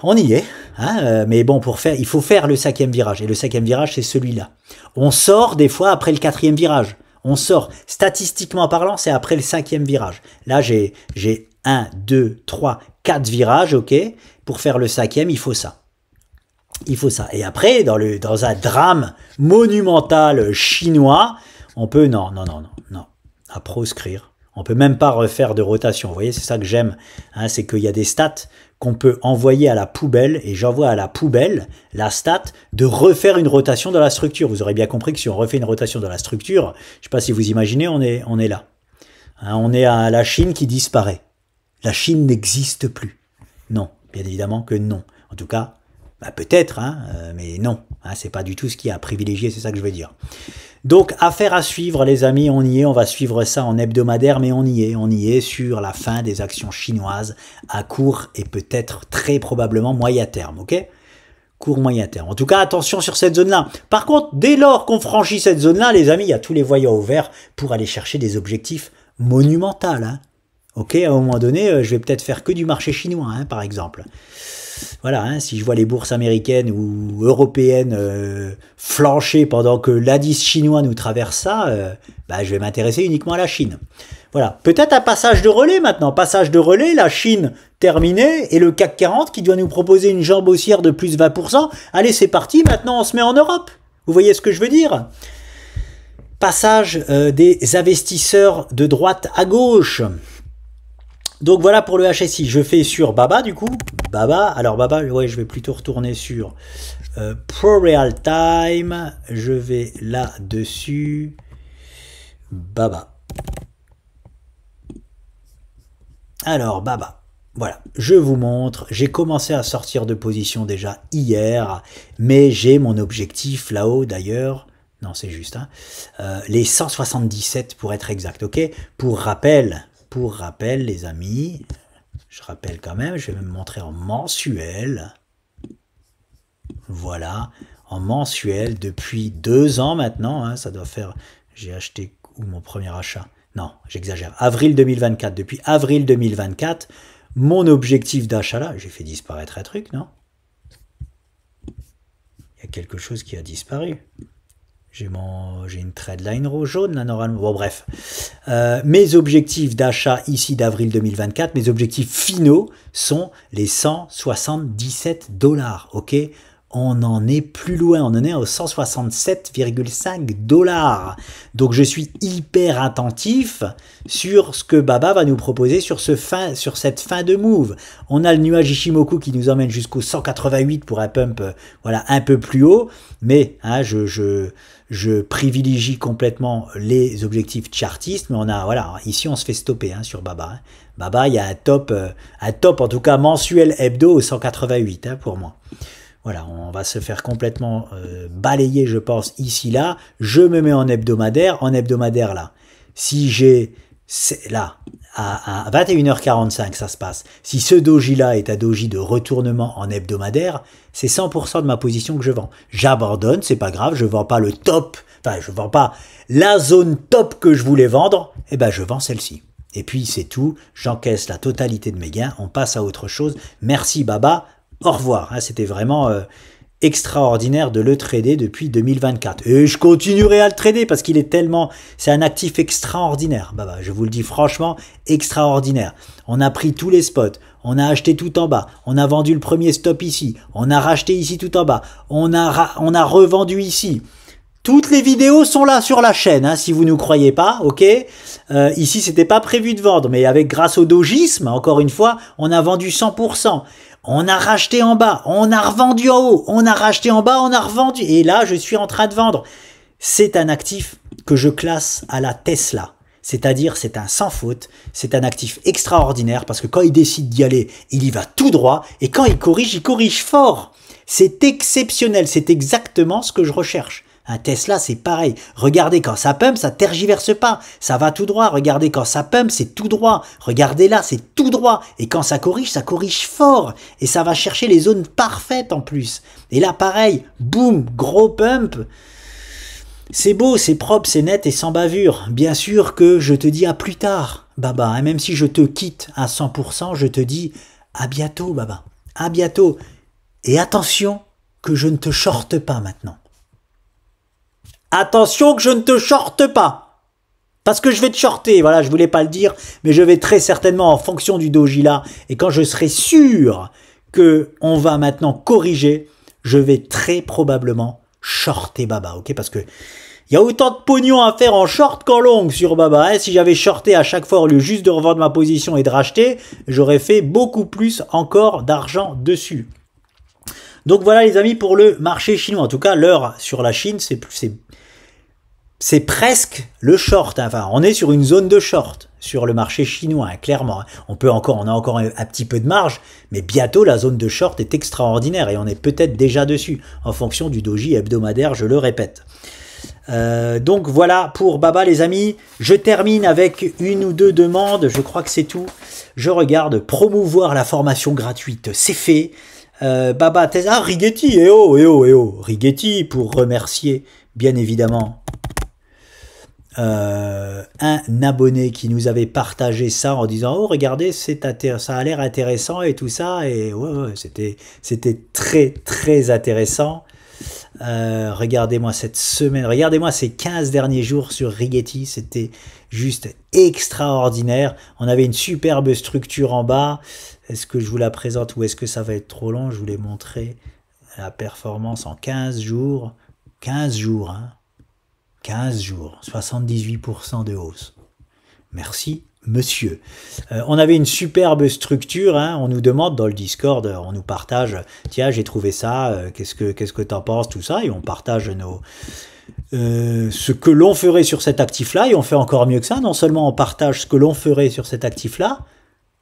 on y est. Hein, mais bon, il faut faire le 5e virage. Et le 5e virage, c'est celui-là. On sort des fois après le 4e virage. On sort, statistiquement parlant, c'est après le 5e virage. Là, j'ai 1, 2, 3, 4 virages, ok. Pour faire le 5e, il faut ça. Il faut ça. Et après, dans un drame monumental chinois, on peut... Non. À proscrire. On peut même pas refaire de rotation. Vous voyez, c'est ça que j'aime. Hein, c'est qu'il y a des stats qu'on peut envoyer à la poubelle. Et j'envoie à la poubelle la stat de refaire une rotation dans la structure. Vous aurez bien compris que si on refait une rotation dans la structure, je ne sais pas si vous imaginez, on est là. Hein, on est à la Chine qui disparaît. La Chine n'existe plus. Non, bien évidemment que non. En tout cas, bah peut-être, hein, mais non. Hein, c'est pas du tout ce qui est à privilégier, c'est ça que je veux dire. Donc, affaire à suivre, les amis, on y est, on va suivre ça en hebdomadaire, mais on y est sur la fin des actions chinoises à court et peut-être très probablement moyen terme, ok? Court moyen terme. En tout cas, attention sur cette zone-là. Par contre, dès lors qu'on franchit cette zone-là, les amis, il y a tous les voyants ouverts pour aller chercher des objectifs monumentaux, hein. Ok, à un moment donné, je vais peut-être faire que du marché chinois, hein, par exemple. Voilà, hein, si je vois les bourses américaines ou européennes flancher pendant que l'indice chinois nous traverse ça, bah, je vais m'intéresser uniquement à la Chine. Voilà, peut-être un passage de relais maintenant. Passage de relais, la Chine terminée et le CAC 40 qui doit nous proposer une jambe haussière de plus 20%. Allez, c'est parti, maintenant on se met en Europe. Vous voyez ce que je veux dire? Passage des investisseurs de droite à gauche. Donc voilà pour le HSI, je fais sur Baba du coup, alors Baba, ouais, je vais plutôt retourner sur Pro Real Time, je vais là-dessus, Baba. Alors Baba, voilà, je vous montre, j'ai commencé à sortir de position déjà hier, mais j'ai mon objectif là-haut d'ailleurs, non c'est juste, hein, les 177 pour être exact, ok, pour rappel, les amis, je rappelle quand même, je vais me montrer en mensuel. Voilà, en mensuel depuis 2 ans maintenant, hein, ça doit faire, j'ai acheté où mon premier achat? Non, j'exagère, avril 2024, depuis avril 2024, mon objectif d'achat là, j'ai fait disparaître un truc, non? Il y a quelque chose qui a disparu. J'ai une trendline jaune là normalement. Bon bref, mes objectifs d'achat ici d'avril 2024, mes objectifs finaux sont les 177 $. Ok, on n'en est plus loin, on en est aux 167,5 $. Donc je suis hyper attentif sur ce que Baba va nous proposer sur cette fin de move. On a le nuage Ishimoku qui nous emmène jusqu'au 188 pour un pump voilà, un peu plus haut, mais hein, je privilégie complètement les objectifs chartistes, mais on a, voilà, ici on se fait stopper hein, sur Baba. Hein. Baba, il y a un top en tout cas mensuel hebdo au 188 hein, pour moi. Voilà, on va se faire complètement balayer, je pense, ici, là. Je me mets en hebdomadaire là. Si j'ai, là, à 21h45, ça se passe. Si ce doji-là est un doji de retournement en hebdomadaire, c'est 100% de ma position que je vends. J'abandonne, c'est pas grave, je vends pas le top, enfin, je vends pas la zone top que je voulais vendre, et ben, je vends celle-ci. Et puis, c'est tout, j'encaisse la totalité de mes gains, on passe à autre chose. Merci, Baba. Au revoir, hein, c'était vraiment extraordinaire de le trader depuis 2024. Et je continuerai à le trader parce qu'il est tellement... C'est un actif extraordinaire. Bah, je vous le dis franchement, extraordinaire. On a pris tous les spots, on a acheté tout en bas, on a vendu le premier stop ici, on a racheté ici tout en bas, on a revendu ici. Toutes les vidéos sont là sur la chaîne, hein, si vous ne nous croyez pas, ok. Ici, c'était pas prévu de vendre, mais grâce au dojisme, encore une fois, on a vendu 100%. On a racheté en bas, on a revendu en haut, on a racheté en bas, on a revendu. Et là, je suis en train de vendre. C'est un actif que je classe à la Tesla. C'est-à-dire, c'est un sans faute, c'est un actif extraordinaire parce que quand il décide d'y aller, il y va tout droit. Et quand il corrige fort. C'est exceptionnel, c'est exactement ce que je recherche. Un Tesla, c'est pareil. Regardez quand ça pump, ça tergiverse pas. Ça va tout droit. Regardez quand ça pump, c'est tout droit. Regardez là, c'est tout droit. Et quand ça corrige fort. Et ça va chercher les zones parfaites en plus. Et là, pareil, boum, gros pump. C'est beau, c'est propre, c'est net et sans bavure. Bien sûr que je te dis à plus tard, Baba. Hein, même si je te quitte à 100%, je te dis à bientôt, Baba. À bientôt. Et attention que je ne te shorte pas maintenant. Attention que je ne te shorte pas. Parce que je vais te shorter, voilà, je voulais pas le dire, mais je vais très certainement en fonction du doji là, et quand je serai sûr que on va maintenant corriger, je vais très probablement shorter Baba, ok? Parce que il y a autant de pognon à faire en short qu'en long sur Baba. Hein. Si j'avais shorté à chaque fois au lieu juste de revendre ma position et de racheter, j'aurais fait beaucoup plus encore d'argent dessus. Donc voilà les amis pour le marché chinois. En tout cas, l'heure sur la Chine, c'est presque le short. Hein. Enfin, on est sur une zone de short sur le marché chinois, hein, clairement. On a encore un petit peu de marge, mais bientôt la zone de short est extraordinaire et on est peut-être déjà dessus en fonction du doji hebdomadaire, je le répète. Donc voilà pour Baba les amis. Je termine avec une ou deux demandes. Je crois que c'est tout. Je regarde promouvoir la formation gratuite. C'est fait. Baba, Rigetti, Rigetti pour remercier bien évidemment un abonné qui nous avait partagé ça en disant oh regardez ça a l'air intéressant et tout ça et ouais c'était très intéressant. Regardez-moi cette semaine, regardez-moi ces 15 derniers jours sur Rigetti, c'était juste extraordinaire. On avait une superbe structure en bas. Est-ce que je vous la présente ou est-ce que ça va être trop long? Je vous l'ai montré. La performance en 15 jours. 15 jours, hein. 15 jours, 78% de hausse. Merci, monsieur. On avait une superbe structure, hein, on nous demande dans le Discord, on nous partage, tiens, j'ai trouvé ça, qu'est-ce que t'en penses, tout ça, et on partage ce que l'on ferait sur cet actif-là, et on fait encore mieux que ça, non seulement on partage ce que l'on ferait sur cet actif-là,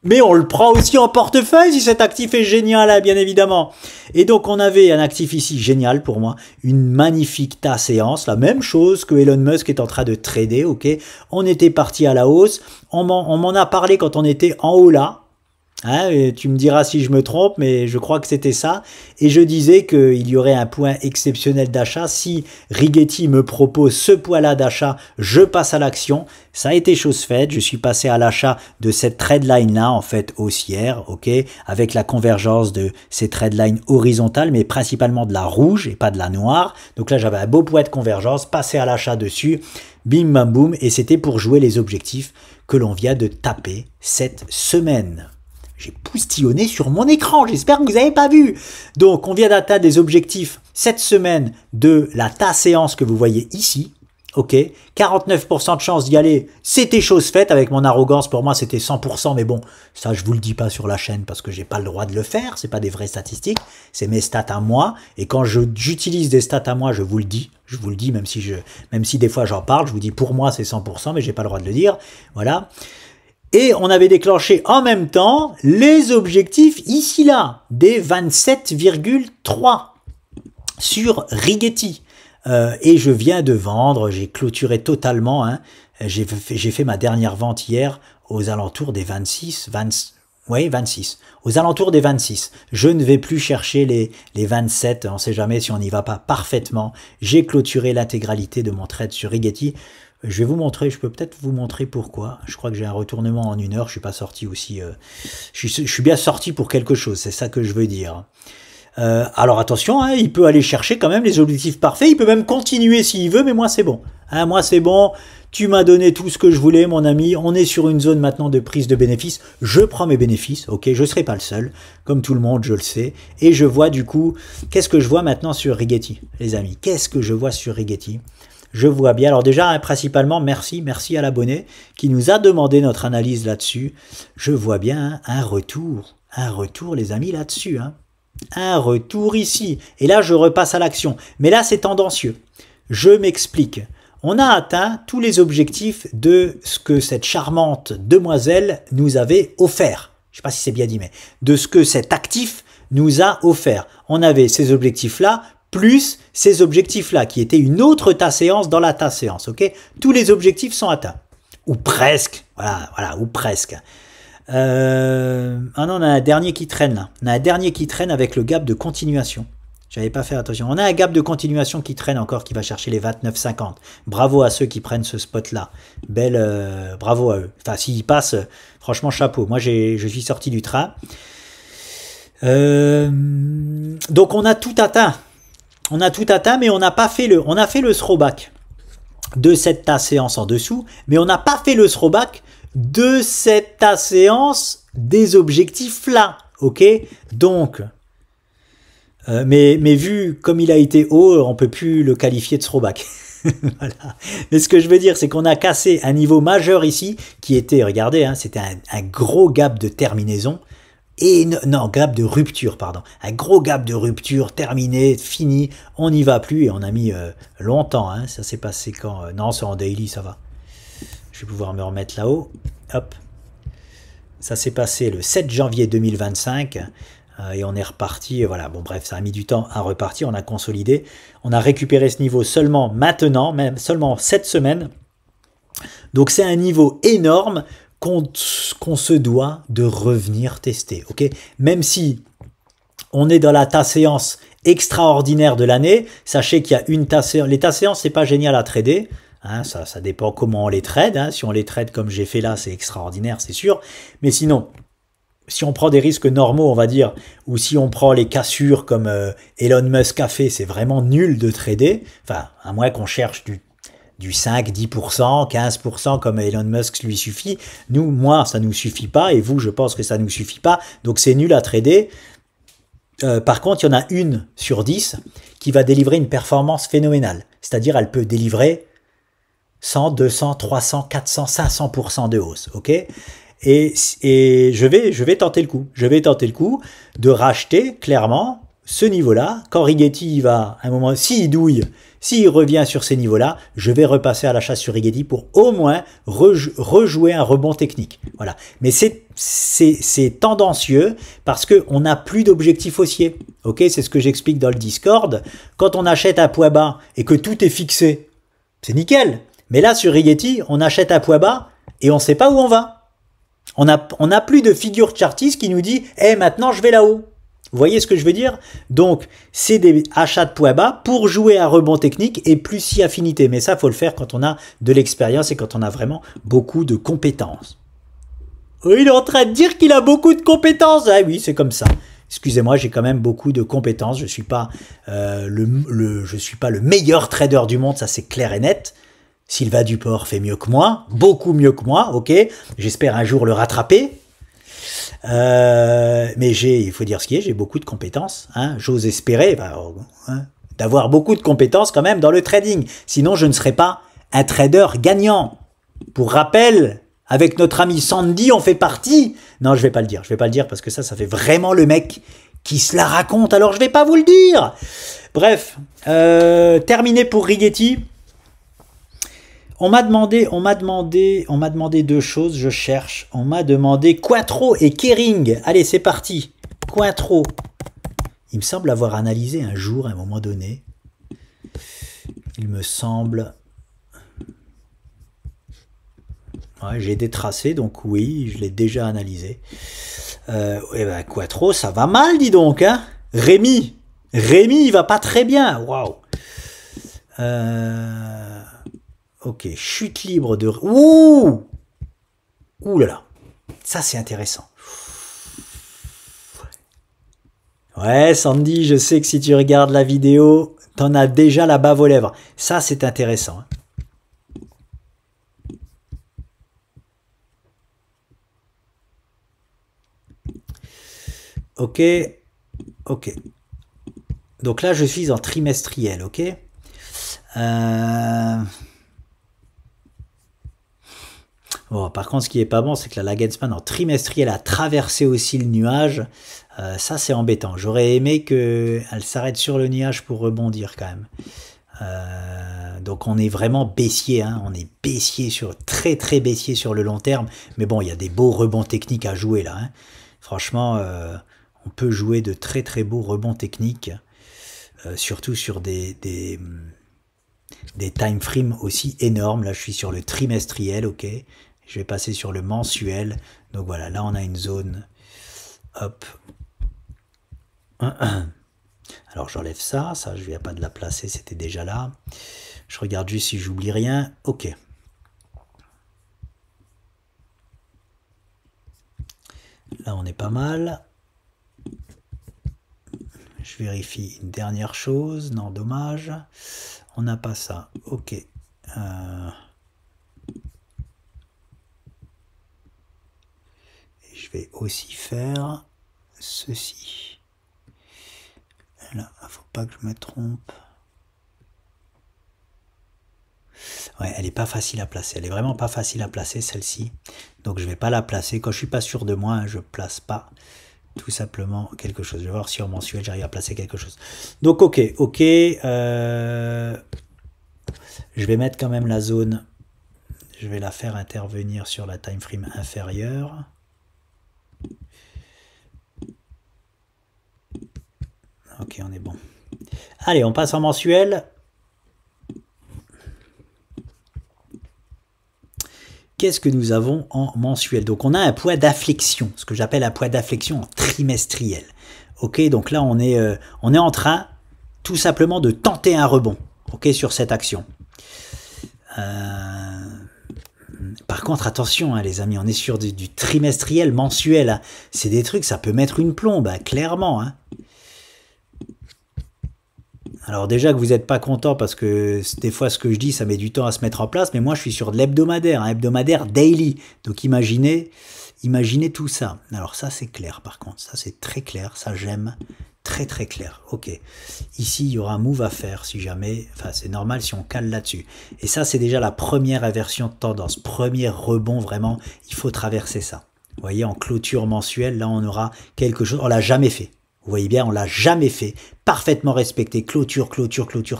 mais on le prend aussi en portefeuille si cet actif est génial, hein, bien évidemment. Et donc, on avait un actif ici génial pour moi, une magnifique tas séance, la même chose que Elon Musk est en train de trader, ok. On était parti à la hausse, on m'en a parlé quand on était en haut là, hein, et tu me diras si je me trompe, mais je crois que c'était ça. Et je disais qu'il y aurait un point exceptionnel d'achat. Si Rigetti me propose ce point-là d'achat, je passe à l'action. Ça a été chose faite. Je suis passé à l'achat de cette trendline-là, en fait, haussière, ok, avec la convergence de ces trendlines horizontales, mais principalement de la rouge et pas de la noire. Donc là, j'avais un beau point de convergence, passé à l'achat dessus, bim, bam, boum, et c'était pour jouer les objectifs que l'on vient de taper cette semaine. J'ai poustillonné sur mon écran, j'espère que vous n'avez pas vu. Donc, on vient d'atteindre les objectifs cette semaine de la tas séance que vous voyez ici. Ok, 49% de chance d'y aller, c'était chose faite. Avec mon arrogance, pour moi, c'était 100%. Mais bon, ça, je vous le dis pas sur la chaîne parce que j'ai pas le droit de le faire. C'est pas des vraies statistiques, c'est mes stats à moi. Et quand j'utilise des stats à moi, je vous le dis. Je vous le dis, même si des fois j'en parle, je vous dis pour moi, c'est 100%, mais j'ai pas le droit de le dire. Voilà. Et on avait déclenché en même temps les objectifs ici là, des 27,3 sur Rigetti. Et je viens de vendre, j'ai clôturé totalement, hein, j'ai fait ma dernière vente hier aux alentours des 26, aux alentours des 26. Je ne vais plus chercher les 27, on ne sait jamais si on n'y va pas parfaitement. J'ai clôturé l'intégralité de mon trade sur Rigetti. Je vais vous montrer, je peux peut-être vous montrer pourquoi. Je crois que j'ai un retournement en 1 heure, je suis pas sorti aussi. Je suis bien sorti pour quelque chose, c'est ça que je veux dire. Alors attention, hein, il peut aller chercher quand même les objectifs parfaits, il peut même continuer s'il veut, mais moi c'est bon. Hein, moi c'est bon, tu m'as donné tout ce que je voulais mon ami, on est sur une zone maintenant de prise de bénéfices, je prends mes bénéfices, ok, je ne serai pas le seul, comme tout le monde je le sais, et je vois du coup, qu'est-ce que je vois maintenant sur Rigetti, les amis, qu'est-ce que je vois sur Rigetti? Je vois bien, alors déjà, hein, principalement, merci à l'abonné qui nous a demandé notre analyse là-dessus. Je vois bien hein, un retour les amis là-dessus. Hein. Un retour ici. Et là, je repasse à l'action. Mais là, c'est tendancieux. Je m'explique. On a atteint tous les objectifs de ce que cette charmante demoiselle nous avait offert. Je ne sais pas si c'est bien dit, mais de ce que cet actif nous a offert. On avait ces objectifs-là, plus ces objectifs-là, qui étaient une autre tas séance dans la tas séance, ok? Tous les objectifs sont atteints. Ou presque, voilà, ou presque. Ah non, on a un dernier qui traîne, là. On a un dernier qui traîne avec le gap de continuation. J'avais pas fait attention. On a un gap de continuation qui traîne encore, qui va chercher les 29,50. Bravo à ceux qui prennent ce spot-là. Bravo à eux. Enfin, s'ils passent, franchement, chapeau. Moi, je suis sorti du train. Donc, on a tout atteint. On a tout atteint, mais on n'a pas fait on a fait le throwback. de cette ta séance en dessous, mais on n'a pas fait le throwback de cette ta séance des objectifs là, ok? Donc, mais vu comme il a été haut, on peut plus le qualifier de throwback. Voilà. Mais ce que je veux dire, c'est qu'on a cassé un niveau majeur ici, qui était, regardez, hein, c'était un gros gap de terminaison, et non, gap de rupture, pardon. Un gros gap de rupture, terminé, fini, on n'y va plus, et on a mis longtemps, hein. Ça s'est passé quand non, c'est en daily, ça va. Je vais pouvoir me remettre là-haut. Hop. Ça s'est passé le 7 janvier 2025, et on est reparti, voilà, bon bref, ça a mis du temps à repartir, on a consolidé, on a récupéré ce niveau seulement maintenant, même seulement cette semaine, donc c'est un niveau énorme qu'on se doit de revenir tester, ok? Même si on est dans la ta séance extraordinaire de l'année, sachez qu'il y a une ta séance, les ta séances c'est pas génial à trader, hein, ça dépend comment on les trade, hein. Si on les trade comme j'ai fait là, c'est extraordinaire, c'est sûr, mais sinon, si on prend des risques normaux, on va dire, ou si on prend les cassures comme Elon Musk a fait, c'est vraiment nul de trader. Enfin, à moins qu'on cherche du 5, 10%, 15% comme Elon Musk lui suffit. Nous, moi, ça nous suffit pas, et vous, je pense que ça nous suffit pas. Donc, c'est nul à trader. Par contre, il y en a une sur 10 qui va délivrer une performance phénoménale. C'est-à-dire, elle peut délivrer 100, 200, 300, 400, 500% de hausse. Ok ? Et je vais tenter le coup. Je vais tenter le coup de racheter clairement ce niveau-là. Quand Rigetti va, à un moment, s'il douille, s'il revient sur ces niveaux-là, je vais repasser à l'achat sur Rigetti pour au moins rejouer un rebond technique. Voilà. Mais c'est tendancieux parce qu'on n'a plus d'objectif haussier. Ok, c'est ce que j'explique dans le Discord. Quand on achète à poids bas et que tout est fixé, c'est nickel. Mais là, sur Rigetti, on achète à poids bas et on ne sait pas où on va. On n'a plus de figure chartiste qui nous dit « Eh, maintenant, je vais là-haut ». Vous voyez ce que je veux dire? Donc, c'est des achats de poids bas pour jouer à rebond technique et plus si affinité. Mais ça, il faut le faire quand on a de l'expérience et quand on a vraiment beaucoup de compétences. Oh, il est en train de dire qu'il a beaucoup de compétences. Ah oui, c'est comme ça. Excusez-moi, j'ai quand même beaucoup de compétences. Je suis pas je suis pas le meilleur trader du monde, ça c'est clair et net. Sylvain Duport fait mieux que moi, beaucoup mieux que moi, ok. J'espère un jour le rattraper. Mais il faut dire ce qui est, j'ai beaucoup de compétences. Hein. J'ose espérer d'avoir beaucoup de compétences quand même dans le trading. Sinon, je ne serais pas un trader gagnant. Pour rappel, avec notre ami Sandy, on fait partie. Non, je vais pas le dire. Je vais pas le dire parce que ça fait vraiment le mec qui se la raconte. Alors, je vais pas vous le dire. Bref, terminé pour Rigetti. On m'a demandé deux choses, je cherche. On m'a demandé Quattro et Kering. Allez, c'est parti. Quattro. Il me semble avoir analysé un jour, à un moment donné. Il me semble... Ouais, j'ai des tracés, donc oui, je l'ai déjà analysé. Et ben, Quattro, ça va mal, dis donc. Hein. Rémi, il va pas très bien. Waouh. Ok, chute libre de... Ouh là là. Ça, c'est intéressant. Ouais, Sandy, je sais que si tu regardes la vidéo, t'en as déjà la bave aux lèvres. Ça, c'est intéressant. Ok. Donc là, je suis en trimestriel, ok. Bon, par contre, ce qui est pas bon, c'est que la Lagenspan en trimestriel a traversé aussi le nuage. Ça, c'est embêtant. J'aurais aimé qu'elle s'arrête sur le nuage pour rebondir quand même. Donc, on est vraiment baissier. Hein. On est baissier très baissier sur le long terme. Mais bon, il y a des beaux rebonds techniques à jouer là. Hein. Franchement, on peut jouer de très beaux rebonds techniques. Surtout sur des time frames aussi énormes. Là, je suis sur le trimestriel, ok. Je vais passer sur le mensuel. Donc voilà, là, on a une zone. Hop. Alors, j'enlève ça. Ça, je ne viens pas de la placer. C'était déjà là. Je regarde juste si j'oublie rien. Ok. Là, on est pas mal. Je vérifie une dernière chose. Non, dommage. On n'a pas ça. Ok. Et je vais aussi faire ceci. Là, faut pas que je me trompe. Ouais, elle est pas facile à placer. Elle est vraiment pas facile à placer, celle-ci. Donc je vais pas la placer. Quand je suis pas sûr de moi, hein, je place pas tout simplement quelque chose. Je vais voir si en mensuel j'arrive à placer quelque chose. Donc ok. Je vais mettre quand même la zone. Je vais la faire intervenir sur la time frame inférieure. Ok, on est bon. Allez, on passe en mensuel. Qu'est-ce que nous avons en mensuel? Donc on a un poids d'afflexion, ce que j'appelle un poids d'afflexion en trimestriel. Ok, donc là on est en train tout simplement de tenter un rebond, ok, sur cette action. Par contre, attention, hein, les amis, on est sur du trimestriel, mensuel. Hein. C'est des trucs, ça peut mettre une plombe, hein, clairement. Hein. Alors déjà que vous n'êtes pas content parce que des fois ce que je dis, ça met du temps à se mettre en place, mais moi je suis sur de l'hebdomadaire, un hebdomadaire daily. Donc imaginez tout ça. Alors ça c'est clair par contre, ça c'est très clair, ça j'aime. Très très clair, ok. Ici, il y aura un move à faire si jamais, enfin c'est normal si on cale là-dessus. Et ça, c'est déjà la première inversion de tendance, premier rebond vraiment, il faut traverser ça. Vous voyez, en clôture mensuelle, là on aura quelque chose, on l'a jamais fait. Vous voyez bien, on l'a jamais fait, parfaitement respecté, clôture,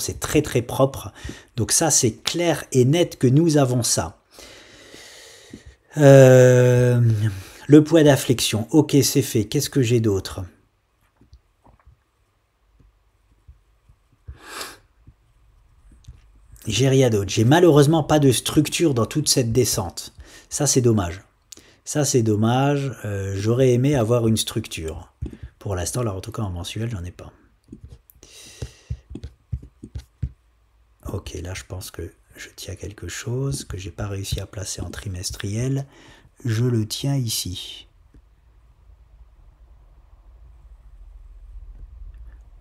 c'est très très propre. Donc ça, c'est clair et net que nous avons ça. Le poids d'afflexion, ok, c'est fait. Qu'est-ce que j'ai d'autre ? J'ai rien d'autre. J'ai malheureusement pas de structure dans toute cette descente. Ça, c'est dommage. Ça, c'est dommage. J'aurais aimé avoir une structure. Pour l'instant, là, en tout cas, en mensuel, j'en ai pas. Ok, là, je pense que je tiens quelque chose que j'ai pas réussi à placer en trimestriel. Je le tiens ici.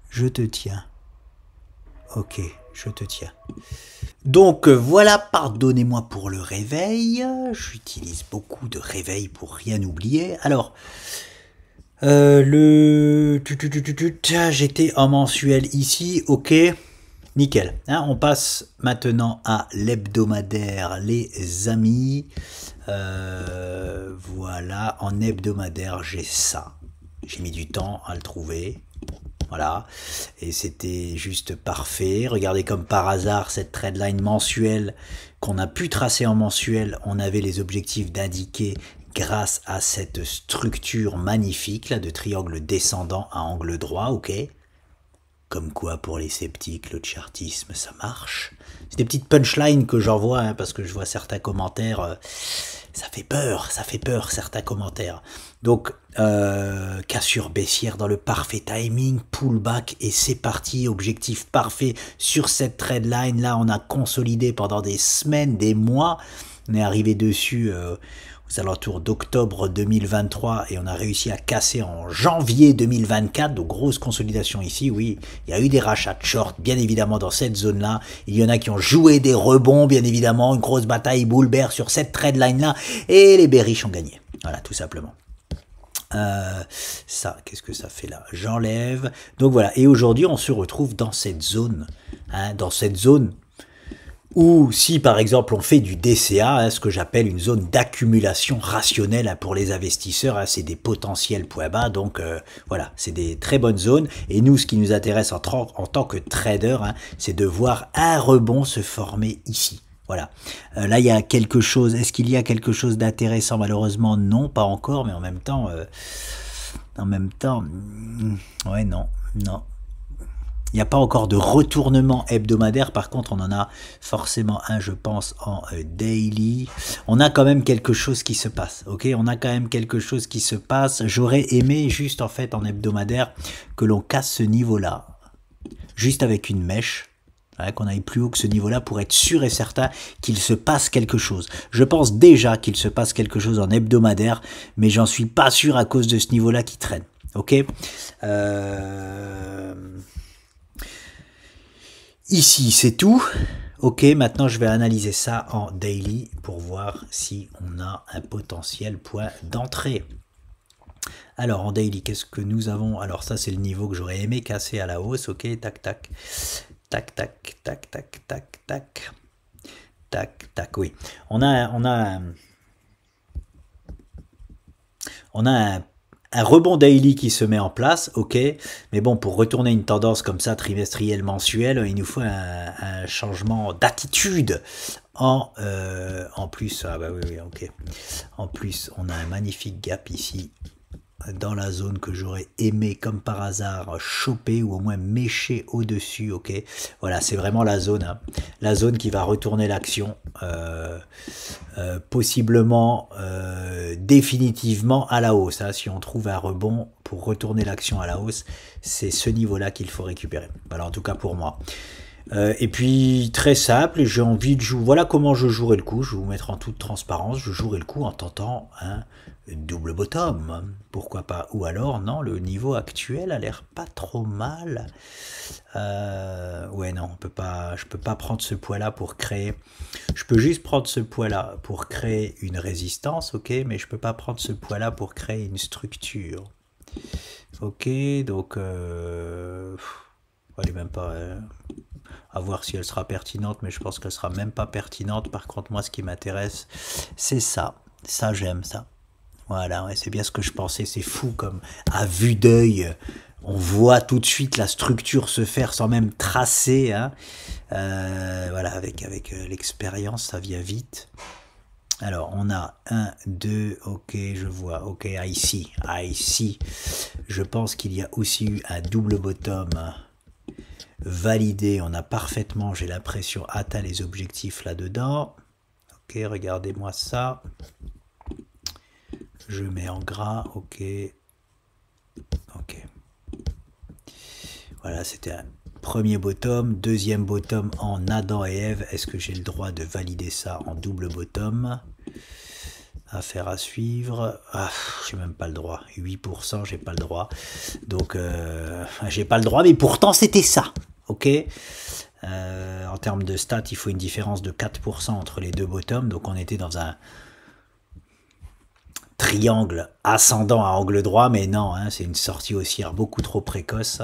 Je te tiens. Ok, je te tiens. Donc voilà, pardonnez-moi pour le réveil. J'utilise beaucoup de réveil pour rien oublier. Alors, j'étais en mensuel ici, ok, nickel. Hein, on passe maintenant à l'hebdomadaire, les amis. Voilà, en hebdomadaire, j'ai ça. J'ai mis du temps à le trouver. Voilà, et c'était juste parfait. Regardez comme par hasard, cette trendline mensuelle qu'on a pu tracer en mensuel, on avait les objectifs d'indiquer grâce à cette structure magnifique là, de triangle descendant à angle droit, ok. Comme quoi pour les sceptiques, le chartisme ça marche. C'est des petites punchlines que j'envoie hein, parce que je vois certains commentaires, ça fait peur certains commentaires. Donc, cassure baissière dans le parfait timing, pullback et c'est parti, objectif parfait sur cette trendline. Là, on a consolidé pendant des semaines, des mois. On est arrivé dessus aux alentours d'octobre 2023 et on a réussi à casser en janvier 2024. Donc, grosse consolidation ici, oui. Il y a eu des rachats de short, bien évidemment, dans cette zone-là. Il y en a qui ont joué des rebonds, bien évidemment. Une grosse bataille bull bear sur cette trendline-là. Et les bearish ont gagné. Voilà, tout simplement. Ça, qu'est-ce que ça fait là? J'enlève. Donc voilà, et aujourd'hui on se retrouve dans cette zone, hein, où si par exemple on fait du DCA, hein, ce que j'appelle une zone d'accumulation rationnelle hein, pour les investisseurs, hein, c'est des potentiels points bas, donc voilà, c'est des très bonnes zones. Et nous, ce qui nous intéresse en tant que trader, hein, c'est de voir un rebond se former ici. Voilà. Là, il y a quelque chose. Est-ce qu'il y a quelque chose d'intéressant? Malheureusement, non, pas encore. Mais en même temps, ouais, non. Il n'y a pas encore de retournement hebdomadaire. Par contre, on en a forcément un, je pense, en daily. On a quand même quelque chose qui se passe. Ok, on a quand même quelque chose qui se passe. J'aurais aimé juste en fait en hebdomadaire que l'on casse ce niveau-là, juste avec une mèche. Qu'on aille plus haut que ce niveau-là pour être sûr et certain qu'il se passe quelque chose. Je pense déjà qu'il se passe quelque chose en hebdomadaire, mais j'en suis pas sûr à cause de ce niveau-là qui traîne. Ok. Ici, c'est tout. Ok, maintenant je vais analyser ça en daily pour voir si on a un potentiel point d'entrée. Alors en daily, qu'est-ce que nous avons? Alors ça c'est le niveau que j'aurais aimé casser à la hausse. Ok, tac tac, tac tac, tac tac, tac tac, tac tac. Oui, on a un rebond daily qui se met en place, ok, mais bon, pour retourner une tendance comme ça, trimestrielle, mensuelle, il nous faut un changement d'attitude. En plus, ah bah oui, oui, ok. En plus, on a un magnifique gap ici, dans la zone que j'aurais aimé, comme par hasard, choper ou au moins mécher au-dessus, ok. Voilà, c'est vraiment la zone, hein. La zone qui va retourner l'action, possiblement définitivement à la hausse, hein. Si on trouve un rebond pour retourner l'action à la hausse, c'est ce niveau-là qu'il faut récupérer. Voilà, en tout cas pour moi. Et puis très simple, j'ai envie de jouer. Voilà comment je jouerai le coup. Je vais vous mettre en toute transparence. Je jouerai le coup en tentant un double bottom. Pourquoi pas? Ou alors non, le niveau actuel a l'air pas trop mal. Ouais non, on peut pas. Je peux pas prendre ce poids-là pour créer. Je peux juste prendre ce poids-là pour créer une résistance, ok. Mais je peux pas prendre ce poids-là pour créer une structure. Ok, donc elle est même pas. À voir si elle sera pertinente, mais je pense qu'elle sera même pas pertinente. Par contre, moi, ce qui m'intéresse, c'est ça. Ça, j'aime ça. Voilà, ouais, c'est bien ce que je pensais. C'est fou comme à vue d'œil, on voit tout de suite la structure se faire sans même tracer. Hein. Voilà, avec l'expérience, ça vient vite. Alors, on a 1, 2, ok, je vois, ok, ici. Je pense qu'il y a aussi eu un double bottom validé, on a parfaitement, j'ai l'impression, atteint les objectifs là-dedans. Ok, regardez-moi ça. Je mets en gras, ok. Ok. Voilà, c'était un premier bottom. Deuxième bottom en Adam et Ève. Est-ce que j'ai le droit de valider ça en double bottom? Affaire à suivre. Ah, j'ai même pas le droit. 8%, j'ai pas le droit. Donc, j'ai pas le droit, mais pourtant, c'était ça. Ok, en termes de stats, il faut une différence de 4% entre les deux bottoms. Donc on était dans un triangle ascendant à angle droit, mais non, hein, c'est une sortie haussière beaucoup trop précoce.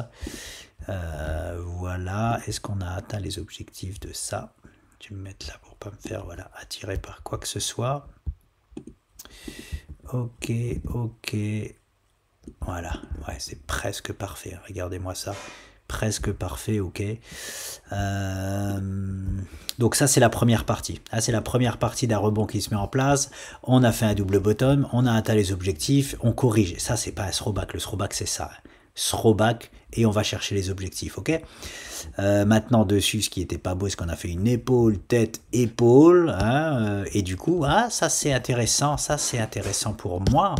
Voilà, est-ce qu'on a atteint les objectifs de ça? Je vais me mettre là pour pas me faire attirer par quoi que ce soit. Ok, ok. Voilà, ouais, c'est presque parfait. Regardez-moi ça. Presque parfait, ok. Donc ça c'est la première partie. Là c'est la première partie d'un rebond qui se met en place. On a fait un double bottom, on a atteint les objectifs, on corrige. Ça c'est pas un throwback, le throwback c'est ça. Throwback et on va chercher les objectifs, ok. Maintenant dessus, ce qui était pas beau, c'est qu'on a fait une épaule, tête, épaule, hein, et du coup, ça c'est intéressant, pour moi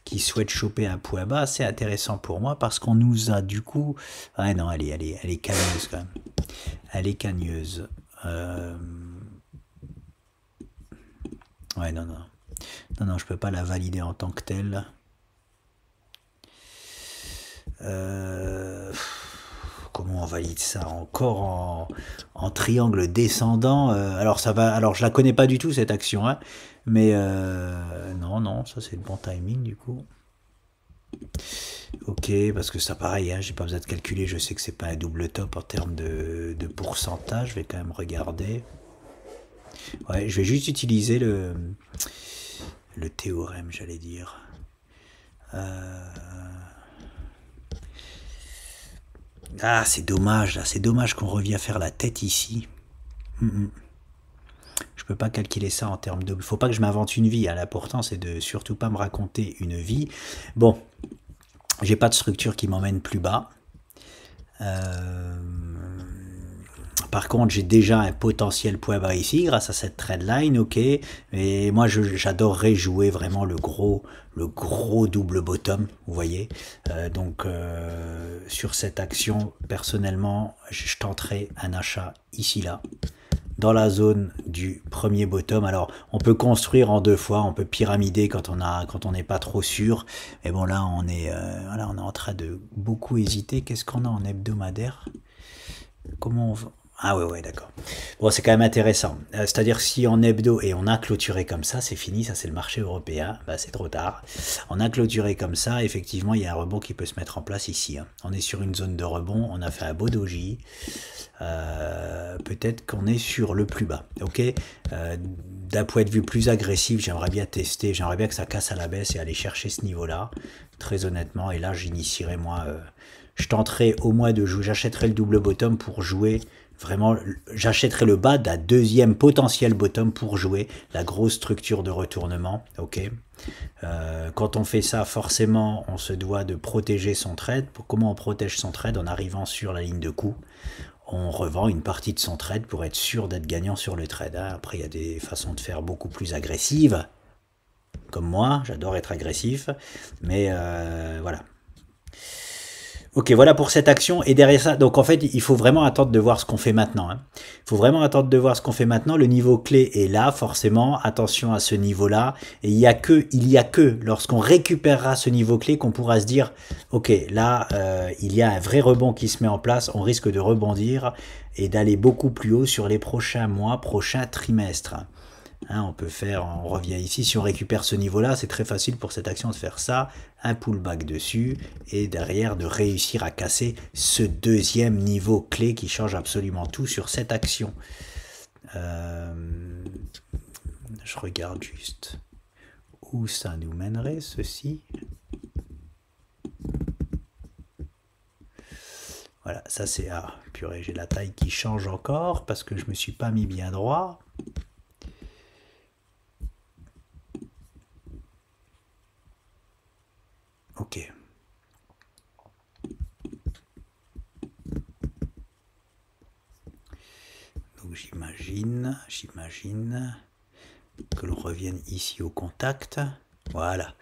qui souhaite choper un point bas, c'est intéressant pour moi parce qu'on nous a du coup... Ah non, elle est cagneuse quand même. Elle est cagneuse. Ouais, non, je peux pas la valider en tant que telle. Comment on valide ça? Encore en triangle descendant. Alors ça va. Alors je la connais pas du tout cette action, hein, mais non, ça c'est le bon timing du coup. Ok, parce que ça pareil, hein, j'ai pas besoin de calculer. Je sais que c'est pas un double top en termes de pourcentage. Je vais quand même regarder. Ouais, je vais juste utiliser le théorème, j'allais dire. Ah, c'est dommage, là. C'est dommage qu'on revienne faire la tête ici. Je peux pas calculer ça en termes de... Faut pas que je m'invente une vie. L'important, c'est de surtout pas me raconter une vie. Bon, j'ai pas de structure qui m'emmène plus bas. Par contre, j'ai déjà un potentiel point bas ici grâce à cette trendline, ok. Et moi, j'adorerais jouer vraiment le gros double bottom, vous voyez. Donc, sur cette action, personnellement, je tenterai un achat ici, là, dans la zone du premier bottom. Alors, on peut construire en deux fois, on peut pyramider quand on n'est pas trop sûr. Mais bon, là, on est en train de beaucoup hésiter. Qu'est-ce qu'on a en hebdomadaire? Comment on va... Ah ouais, ouais, d'accord. Bon, c'est quand même intéressant. C'est-à-dire si en hebdo, et on a clôturé comme ça, c'est fini, ça c'est le marché européen, bah, c'est trop tard. On a clôturé comme ça, effectivement, il y a un rebond qui peut se mettre en place ici. Hein. On est sur une zone de rebond, on a fait un beau doji. Peut-être qu'on est sur le plus bas. Ok. D'un point de vue plus agressif, j'aimerais bien tester, j'aimerais bien que ça casse à la baisse et aller chercher ce niveau-là, très honnêtement. Et là, j'initierai moi, je tenterai au moins de jouer, j'achèterai le double bottom pour jouer. Vraiment, j'achèterai le bas d'un deuxième potentiel bottom pour jouer la grosse structure de retournement. Ok. Quand on fait ça, forcément, on se doit de protéger son trade. Comment on protège son trade? En arrivant sur la ligne de coup, on revend une partie de son trade pour être sûr d'être gagnant sur le trade. Hein. Après, il y a des façons de faire beaucoup plus agressives. Comme moi, j'adore être agressif. Mais voilà. Ok, voilà pour cette action. Et derrière ça, donc en fait, il faut vraiment attendre de voir ce qu'on fait maintenant. Hein. Il faut vraiment attendre de voir ce qu'on fait maintenant. Le niveau clé est là, forcément. Attention à ce niveau-là. Et il y a que lorsqu'on récupérera ce niveau clé qu'on pourra se dire, ok, là, il y a un vrai rebond qui se met en place. On risque de rebondir et d'aller beaucoup plus haut sur les prochains mois, prochains trimestres. Hein, on peut faire, on revient ici, si on récupère ce niveau-là, c'est très facile pour cette action de faire ça, un pullback dessus, et derrière de réussir à casser ce deuxième niveau clé qui change absolument tout sur cette action. Je regarde juste où ça nous mènerait, ceci. Voilà, ça c'est... Ah, purée, j'ai la taille qui change encore, parce que je me suis pas mis bien droit. Ok. Donc j'imagine que l'on revienne ici au contact. Voilà.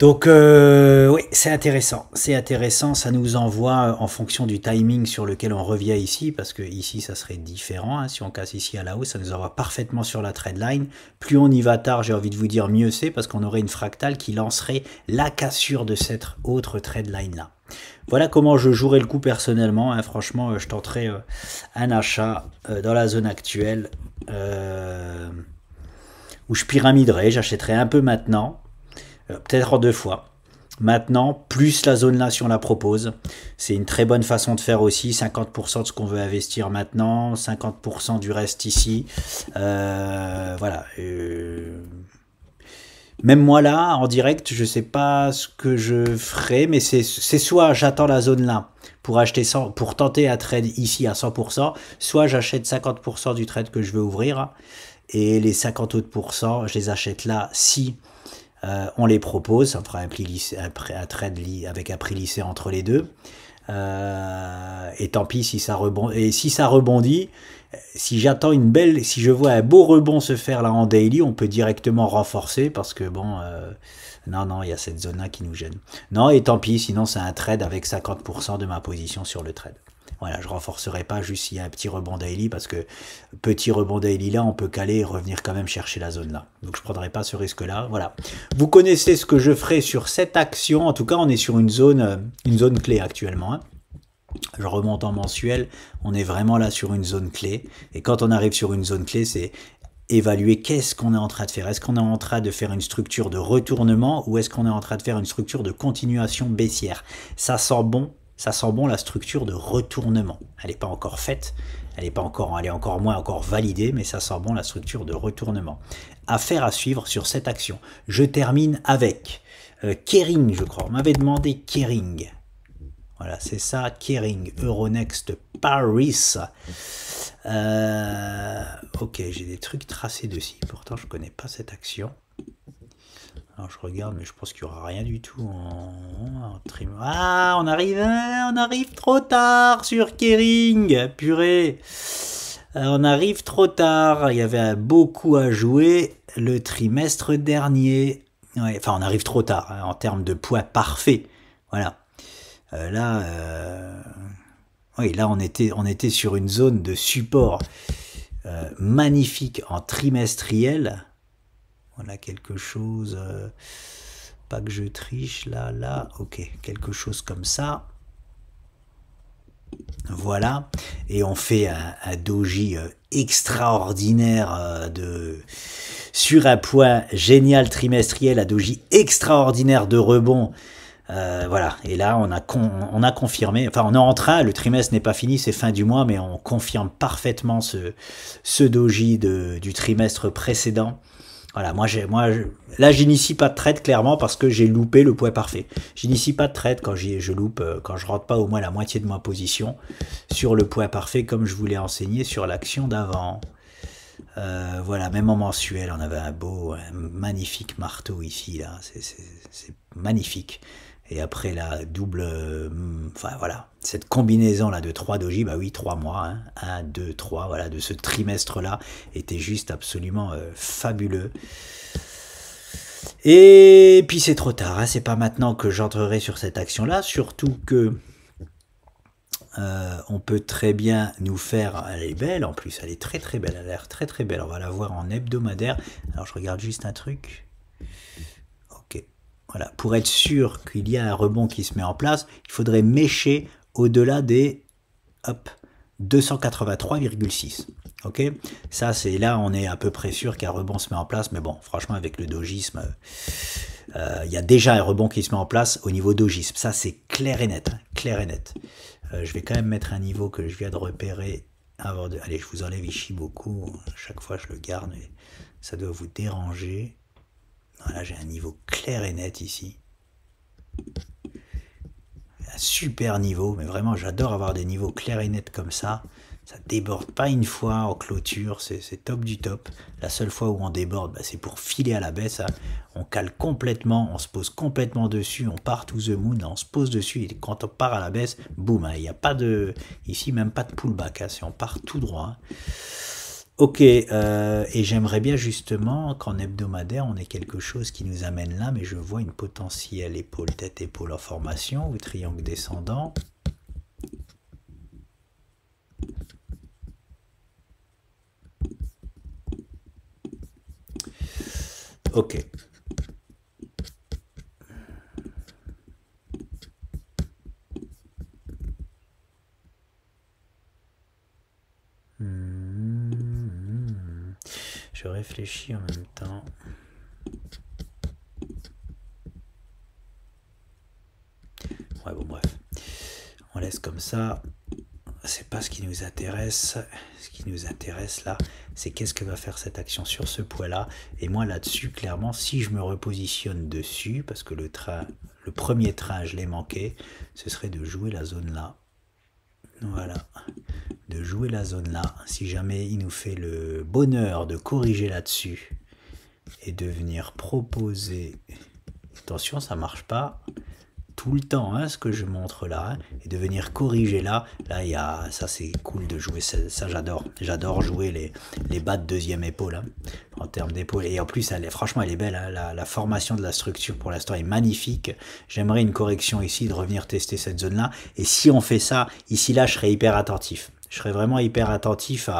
Donc oui, c'est intéressant, ça nous envoie en fonction du timing sur lequel on revient ici, parce que ici ça serait différent, hein. Si on casse ici à la hausse, ça nous envoie parfaitement sur la trendline. Plus on y va tard, j'ai envie de vous dire mieux c'est, parce qu'on aurait une fractale qui lancerait la cassure de cette autre trendline là. Voilà comment je jouerai le coup personnellement, hein. Franchement, je tenterai un achat dans la zone actuelle, où je pyramiderai, j'achèterai un peu maintenant, peut-être en 2 fois. Maintenant, plus la zone là si on la propose. C'est une très bonne façon de faire aussi. 50% de ce qu'on veut investir maintenant, 50% du reste ici. Voilà. Même moi là, en direct, je sais pas ce que je ferai, mais c'est soit j'attends la zone là pour acheter 100, pour tenter un trade ici à 100%, soit j'achète 50% du trade que je veux ouvrir, et les 50 autres pourcents, je les achète là si on les propose. Ça me fera un trade avec un prix lissé entre les deux. Et tant pis si ça rebondit. Et si ça rebondit, si j'attends une belle, si je vois un beau rebond se faire là en daily, on peut directement renforcer parce que bon, non, il y a cette zone là qui nous gêne. Non, et tant pis, sinon c'est un trade avec 50% de ma position sur le trade. Voilà, je renforcerai pas juste s'il y a un petit rebond daily, parce que petit rebond daily là, on peut caler et revenir quand même chercher la zone là. Donc je prendrai pas ce risque là. Voilà. Vous connaissez ce que je ferai sur cette action. En tout cas, on est sur une zone clé actuellement. Hein. Je remonte en mensuel. On est vraiment là sur une zone clé. Et quand on arrive sur une zone clé, c'est évaluer qu'est-ce qu'on est en train de faire. Est-ce qu'on est en train de faire une structure de retournement ou est-ce qu'on est en train de faire une structure de continuation baissière? Ça sent bon. Ça sent bon la structure de retournement. Elle n'est pas encore faite, elle est encore moins encore validée, mais ça sent bon la structure de retournement. Affaire à suivre sur cette action. Je termine avec Kering, je crois. On m'avait demandé Kering. Voilà, c'est ça, Kering, Euronext Paris. Ok, j'ai des trucs tracés dessus. Pourtant, je ne connais pas cette action. Alors je regarde, mais je pense qu'il n'y aura rien du tout en trim. Ah, on arrive trop tard sur Kering, purée. On arrive trop tard, il y avait beaucoup à jouer le trimestre dernier. Ouais, enfin, on arrive trop tard, hein, en termes de poids parfait. Voilà. Oui, là on était sur une zone de support magnifique en trimestriel. Voilà quelque chose, pas que je triche, là, ok, quelque chose comme ça. Voilà, et on fait un doji extraordinaire sur un point génial trimestriel, un doji extraordinaire de rebond. Voilà, et là on a confirmé, enfin on est en train, le trimestre n'est pas fini, c'est fin du mois, mais on confirme parfaitement ce doji du trimestre précédent. Voilà, là j'initie pas de trade clairement parce que j'ai loupé le point parfait. J'initie pas de trade quand je loupe, quand je rentre pas au moins la moitié de ma position sur le point parfait comme je vous l'ai enseigné sur l'action d'avant. Voilà, même en mensuel, on avait un magnifique marteau ici, là, c'est magnifique. Et après la double, enfin voilà, cette combinaison là de 3 doji, bah oui, 3 mois, hein, 1, 2, 3, voilà, de ce trimestre là, était juste absolument fabuleux. Et puis c'est trop tard, hein, c'est pas maintenant que j'entrerai sur cette action là, surtout que on peut très bien nous faire, elle est belle en plus, elle est très très belle, elle a l'air très très belle, on va la voir en hebdomadaire. Alors je regarde juste un truc. Voilà, pour être sûr qu'il y a un rebond qui se met en place, il faudrait mécher au-delà des 283,6. Ok, ça c'est là, on est à peu près sûr qu'un rebond se met en place, mais bon, franchement, avec le dojisme, il y a déjà un rebond qui se met en place au niveau dojisme. Ça c'est clair et net, hein, clair et net. Je vais quand même mettre un niveau que je viens de repérer avant de. Allez, je vous enlève Ichimoku, chaque fois je le garde, mais ça doit vous déranger. Voilà, j'ai un niveau clair et net ici. Un super niveau, mais vraiment j'adore avoir des niveaux clairs et nets comme ça. Ça déborde pas une fois en clôture, c'est top du top. La seule fois où on déborde, bah, c'est pour filer à la baisse. Hein. On cale complètement, on se pose complètement dessus, on part to the moon, là, on se pose dessus, et quand on part à la baisse, boum, hein, il n'y a pas de, ici même pas de pullback, hein, si on part tout droit. Hein. Ok, et j'aimerais bien justement qu'en hebdomadaire, on ait quelque chose qui nous amène là, mais je vois une potentielle épaule, tête, épaule en formation, ou triangle descendant. Ok. Je réfléchis en même temps. Ouais, bon, bref. On laisse comme ça. C'est pas ce qui nous intéresse. Ce qui nous intéresse là, c'est qu'est-ce que va faire cette action sur ce point-là. Et moi là-dessus, clairement, si je me repositionne dessus, parce que le premier train, je l'ai manqué, ce serait de jouer la zone là. Voilà. De jouer la zone là. Si jamais il nous fait le bonheur de corriger là-dessus et de venir proposer. Attention, ça marche pas tout le temps, hein, ce que je montre là, hein, et de venir corriger là. Là, il y a, ça c'est cool de jouer, ça j'adore. J'adore jouer les bas de deuxième épaule, hein, en termes d'épaule. Et en plus, franchement, elle est belle. Hein, la formation de la structure pour l'instant est magnifique. J'aimerais une correction ici, de revenir tester cette zone-là. Et si on fait ça, ici là, je serais hyper attentif. Je serais vraiment hyper attentif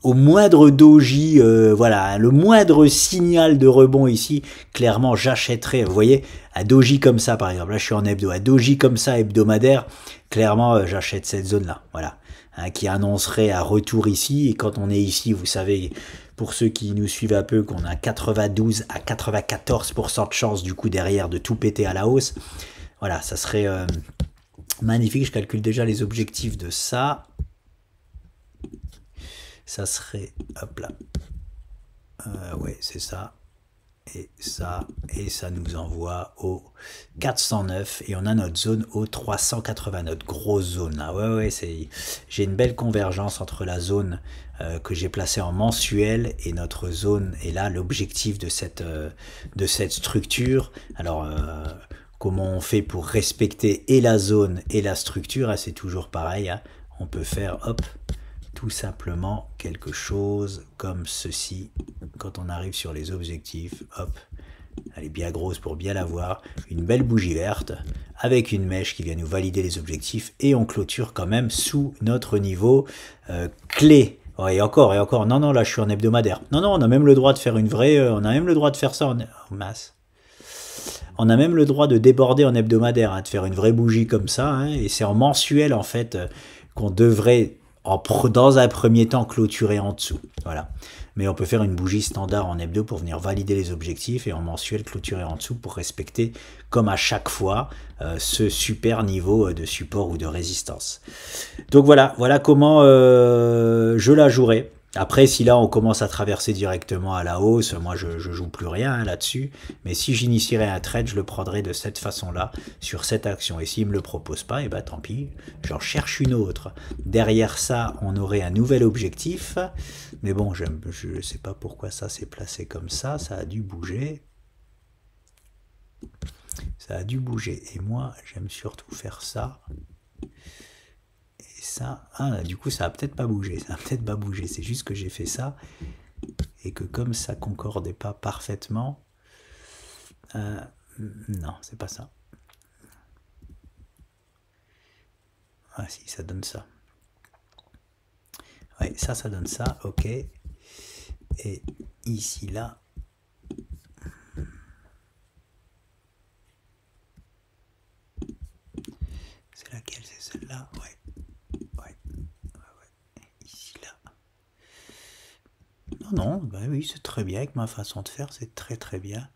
au moindre doji, voilà, le moindre signal de rebond ici, clairement j'achèterais, vous voyez, un doji comme ça par exemple, là je suis en hebdo, un doji comme ça hebdomadaire, clairement j'achète cette zone là, voilà, hein, qui annoncerait un retour ici, et quand on est ici, vous savez, pour ceux qui nous suivent un peu, qu'on a 92 à 94% de chance du coup derrière de tout péter à la hausse, voilà, ça serait magnifique. Je calcule déjà les objectifs de ça. Ça serait, hop là, ouais c'est ça, et ça nous envoie au 409, et on a notre zone au 380, notre grosse zone là, ouais, j'ai une belle convergence entre la zone que j'ai placée en mensuel et notre zone, et là l'objectif de cette structure. Alors, comment on fait pour respecter et la zone et la structure, hein, c'est toujours pareil, hein, on peut faire, hop, tout simplement quelque chose comme ceci. Quand on arrive sur les objectifs, hop, elle est bien grosse pour bien la voir, une belle bougie verte avec une mèche qui vient nous valider les objectifs, et on clôture quand même sous notre niveau clé. Oh, et encore, non, là je suis en hebdomadaire. Non, on a même le droit de faire une vraie, on a même le droit de faire ça en masse. On a même le droit de déborder en hebdomadaire, hein, de faire une vraie bougie comme ça, hein, et c'est en mensuel en fait qu'on devrait dans un premier temps clôturer en dessous. Voilà. Mais on peut faire une bougie standard en hebdo pour venir valider les objectifs et en mensuel clôturer en dessous pour respecter, comme à chaque fois, ce super niveau de support ou de résistance. Donc voilà, voilà comment je la jouerai. Après, si là on commence à traverser directement à la hausse, moi je joue plus rien hein, là-dessus. Mais si j'initierais un trade, je le prendrais de cette façon-là, sur cette action. Et s'il me le propose pas, et ben tant pis, j'en cherche une autre. Derrière ça, on aurait un nouvel objectif. Mais bon, je ne sais pas pourquoi ça s'est placé comme ça a dû bouger. Ça a dû bouger. Et moi, j'aime surtout faire ça. Ça, ah, du coup ça a peut-être pas bougé, c'est juste que j'ai fait ça et que comme ça concordait pas parfaitement, non c'est pas ça, ah si ça donne ça, ouais ça donne ça, ok, et ici là, c'est laquelle, c'est celle-là, ouais. Non, bah oui, c'est très bien avec ma façon de faire, c'est très très bien.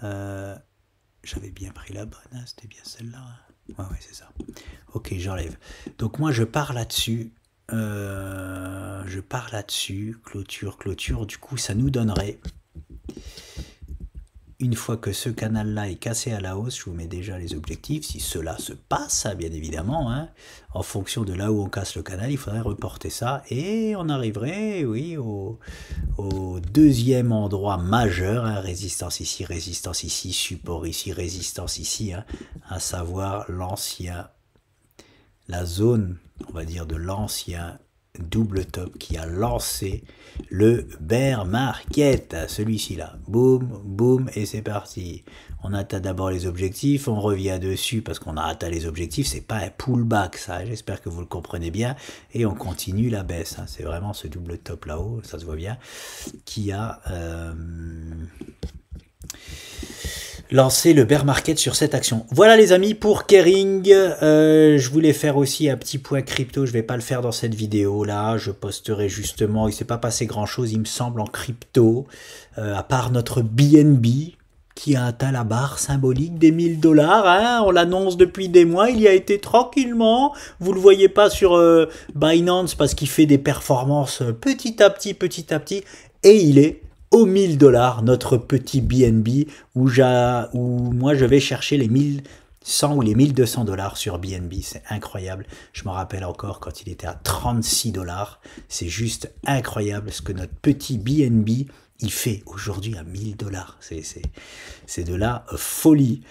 J'avais bien pris la bonne, hein, c'était bien celle-là. Ouais, c'est ça. Ok, j'enlève. Donc moi, je pars là-dessus. Clôture. Du coup, ça nous donnerait... Une fois que ce canal-là est cassé à la hausse, je vous mets déjà les objectifs. Si cela se passe, bien évidemment, hein, en fonction de là où on casse le canal, il faudrait reporter ça. Et on arriverait, oui, au deuxième endroit majeur, hein, résistance ici, support ici, résistance ici, hein, à savoir la zone, on va dire, de l'ancien double top qui a lancé le bear market, celui-ci là, boum, boum, et c'est parti. On atteint d'abord les objectifs, on revient dessus parce qu'on a atteint les objectifs, c'est pas un pullback ça, j'espère que vous le comprenez bien, et on continue la baisse, hein. C'est vraiment ce double top là-haut, ça se voit bien, qui a lancer le bear market sur cette action. Voilà les amis pour Kering. Je voulais faire aussi un petit point crypto. Je vais pas le faire dans cette vidéo là. Je posterai justement. Il s'est pas passé grand chose, il me semble, en crypto, à part notre BNB qui a atteint la barre symbolique des 1000 $. Hein, on l'annonce depuis des mois. Il y a été tranquillement. Vous le voyez pas sur Binance parce qu'il fait des performances petit à petit, et il est aux 1000 $, notre petit BNB, où moi je vais chercher les 1100 ou les 1200 $ sur BNB, c'est incroyable. Je me rappelle encore quand il était à 36 $, c'est juste incroyable ce que notre petit BNB il fait aujourd'hui à 1000 $. C'est de la folie.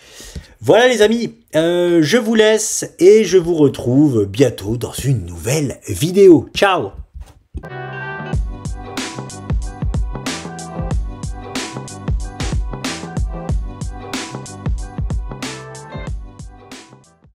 Voilà les amis, je vous laisse et je vous retrouve bientôt dans une nouvelle vidéo. Ciao!